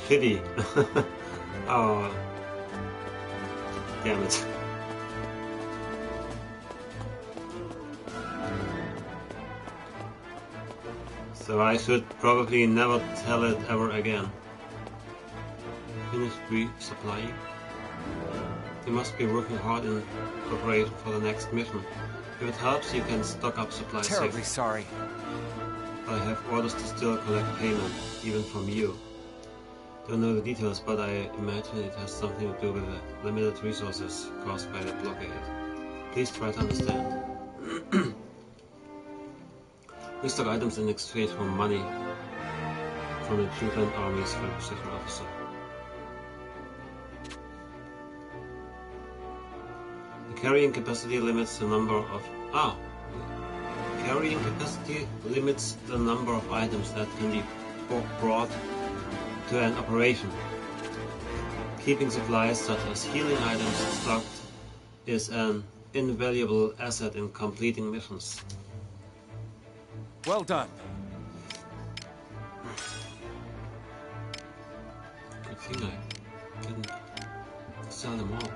Shitty. Oh. Damn it. So I should probably never tell it ever again. Finished resupplying? You must be working hard in preparation for the next mission. If it helps, you can stock up supplies. Terribly sorry. I have orders to still collect payment, even from you. Don't know the details, but I imagine it has something to do with the limited resources caused by the blockade. Please try to understand. We stock items in exchange for money from the Juvan army's requisition officer. The carrying capacity limits the number of carrying capacity limits the number of items that can be brought to an operation. Keeping supplies such as healing items stocked is an invaluable asset in completing missions. Well done. Good thing I didn't sell them all.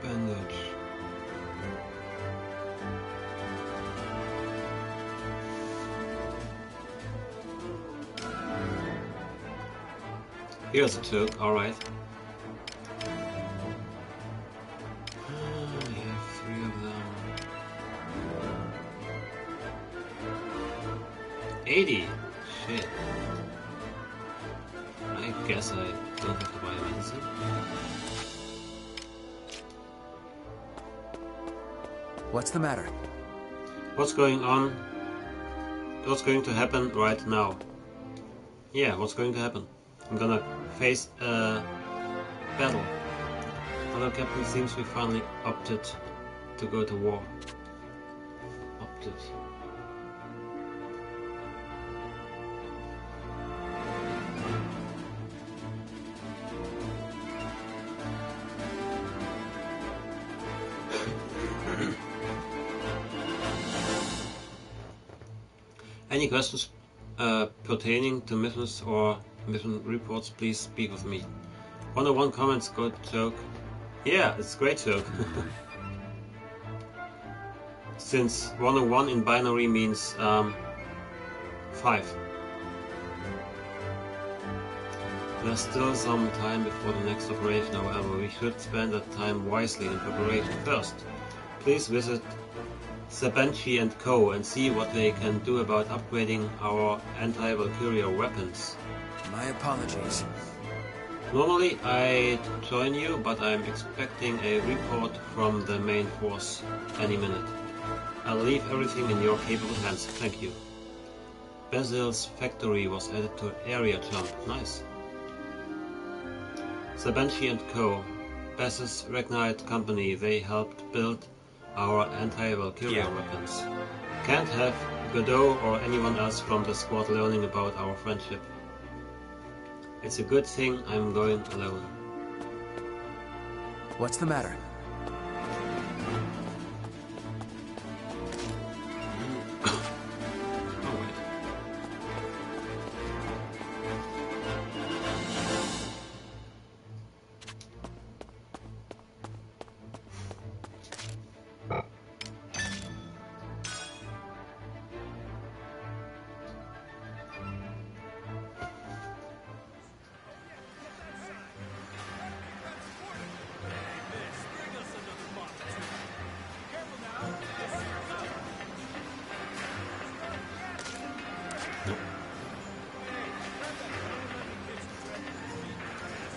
Bandage. Here's a joke, alright. We have 3 of them. 80! Shit. I guess I don't have to buy medicine. What's the matter? What's going on? What's going to happen right now? Yeah, what's going to happen? I'm gonna face a battle. Other captain seems we finally opted to go to war. Opted. Any questions pertaining to missions or mission reports, please speak with me. 101 comments, good joke. Yeah, it's a great joke. Since 101 in binary means 5. There's still some time before the next operation, however, we should spend that time wisely in preparation. First, please visit Sabanchi and Co. and see what they can do about upgrading our anti-Valkyria weapons. My apologies. Normally I'd join you, but I'm expecting a report from the main force any minute. I'll leave everything in your capable hands, thank you. Basil's factory was added to area jump, nice. Sabanchi and Co. Basil's Ragnite company, they helped build our anti-Valkyria weapons. Can't have Godot or anyone else from the squad learning about our friendship. It's a good thing I'm going alone. What's the matter?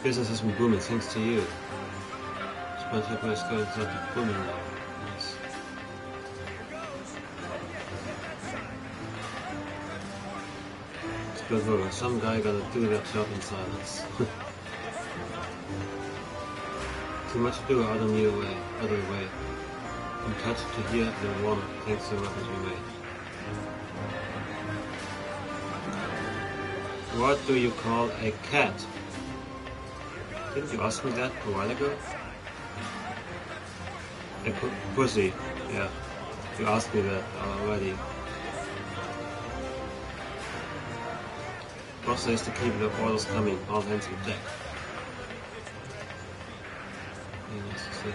Business has been booming thanks to you. Sponsorship is going to booming now. Nice. It's good work. Some guy gotta do that job in silence. Too much to do out of your way. I'm touched to hear the one thanks to weapons we made. What do you call a cat? Didn't you ask me that a while ago? A pussy, yeah. You asked me that already. Boss says to keep the orders coming, all hands on deck. Yes, that's it.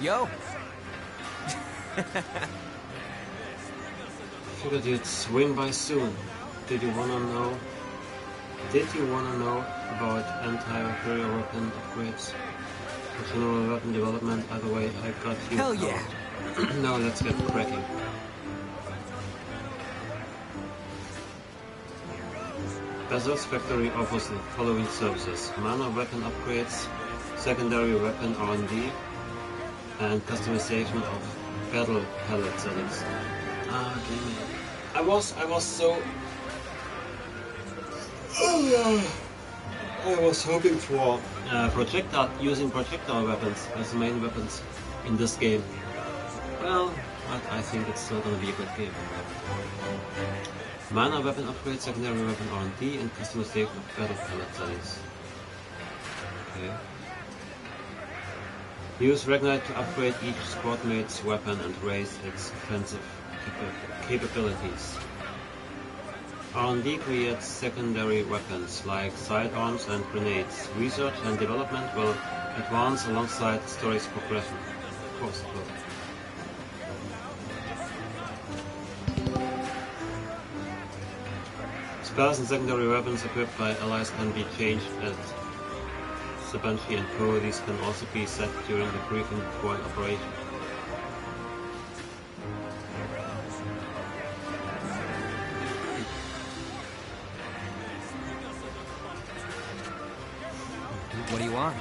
Yo! Figured you'd swing by soon. Did you wanna know about anti-Valkyria weapon upgrades? Or general weapon development? Either way, I got you. Hell yeah! Now let's get cracking. Bezos Factory offers the following services: mana weapon upgrades, secondary weapon R&D, and customization of battle pellet settings. Ah, damn it. I was so... I was hoping for using projectile weapons as the main weapons in this game. Well, but I think it's still gonna be a good game. Mana weapon upgrade, secondary weapon R&D, and customization of battle pellet settings. Okay. Use Ragnite to upgrade each squad mate's weapon and raise its offensive capabilities. R&D creates secondary weapons like sidearms and grenades. Research and development will advance alongside the story's progression. Of course it will. Spells and secondary weapons equipped by allies can be changed at Sabanshi and Co. These can also be set during the briefing before an operation. What do you want?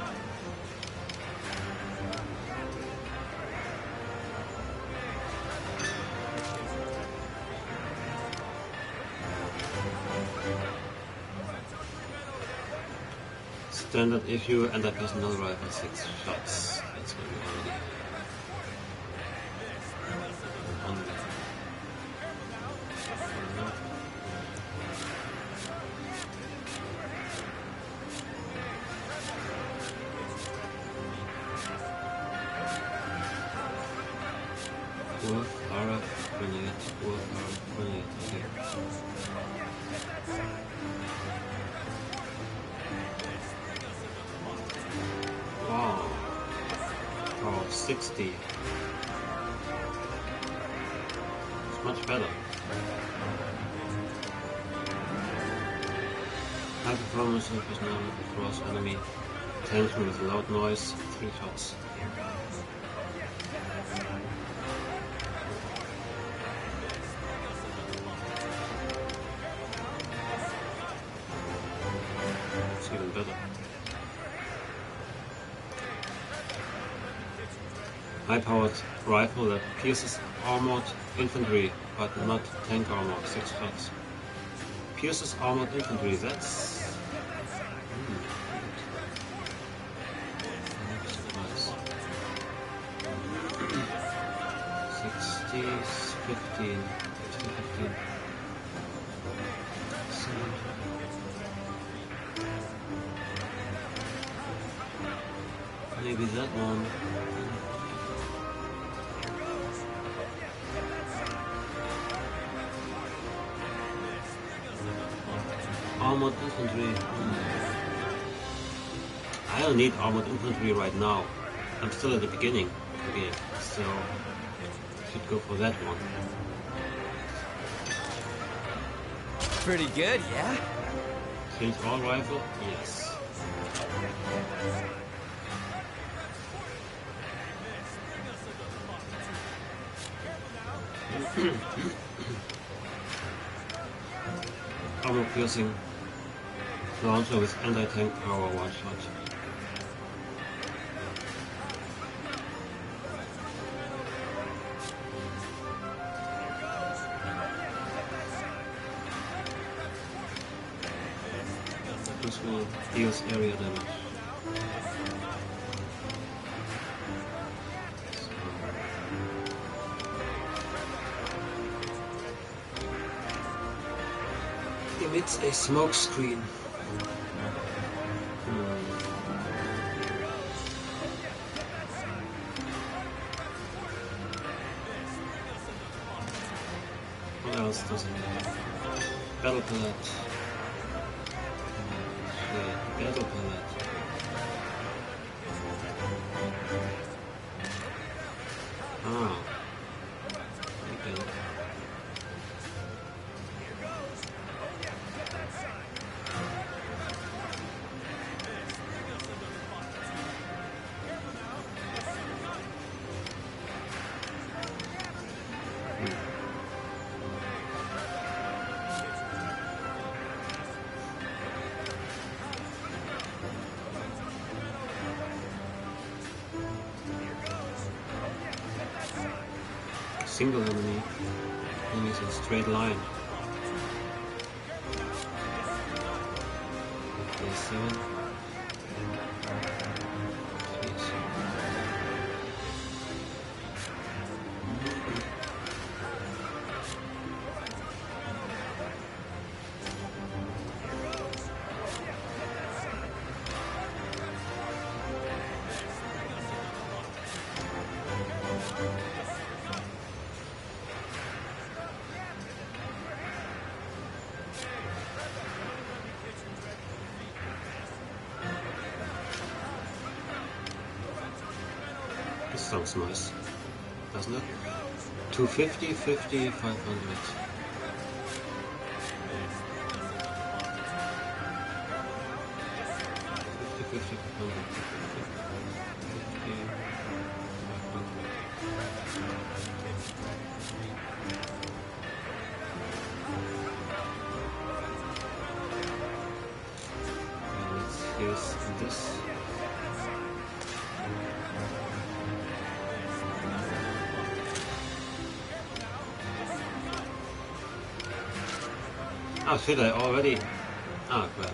Standard issue and a personnel rifle, 6 shots. That's what we already have. Wolf, RF, grenade, Wolf, RF, grenade, okay. Wow. Oh, 60. It's much better. High performance and personality across enemy. Attention with loud noise, 3 shots. It's even better. High-powered rifle that pierces armored infantry, but not tank armor, 6 shots. Pierces armored infantry, that's... Nice. 60, 15, 15. Maybe that one. Armored infantry. I don't need armored infantry right now. I'm still at the beginning of the game, so I should go for that one. Pretty good, yeah? Change all rifle? Yes. Armor piercing launcher with anti-tank power, 1 shot. This will deals area damage. Emits a smoke screen. What else does it have? Battle palette. Okay, battle palette. Ah. Okay. Single enemy. Enemies in a straight line. Okay, 7. This sounds nice, doesn't it? 250, 50, 500. 50, 50, 500. 50, 500. Let's use this. Oh shit, I already... Ah, crap.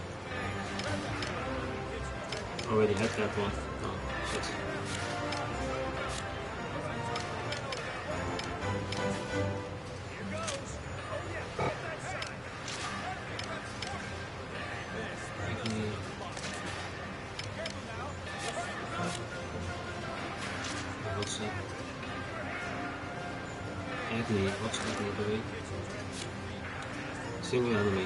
Already had that one. Oh, shit. Actually... What's that? Agony, what's Agony doing? Single enemy.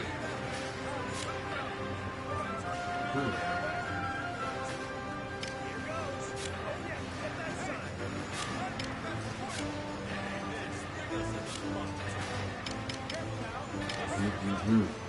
Mm-hmm.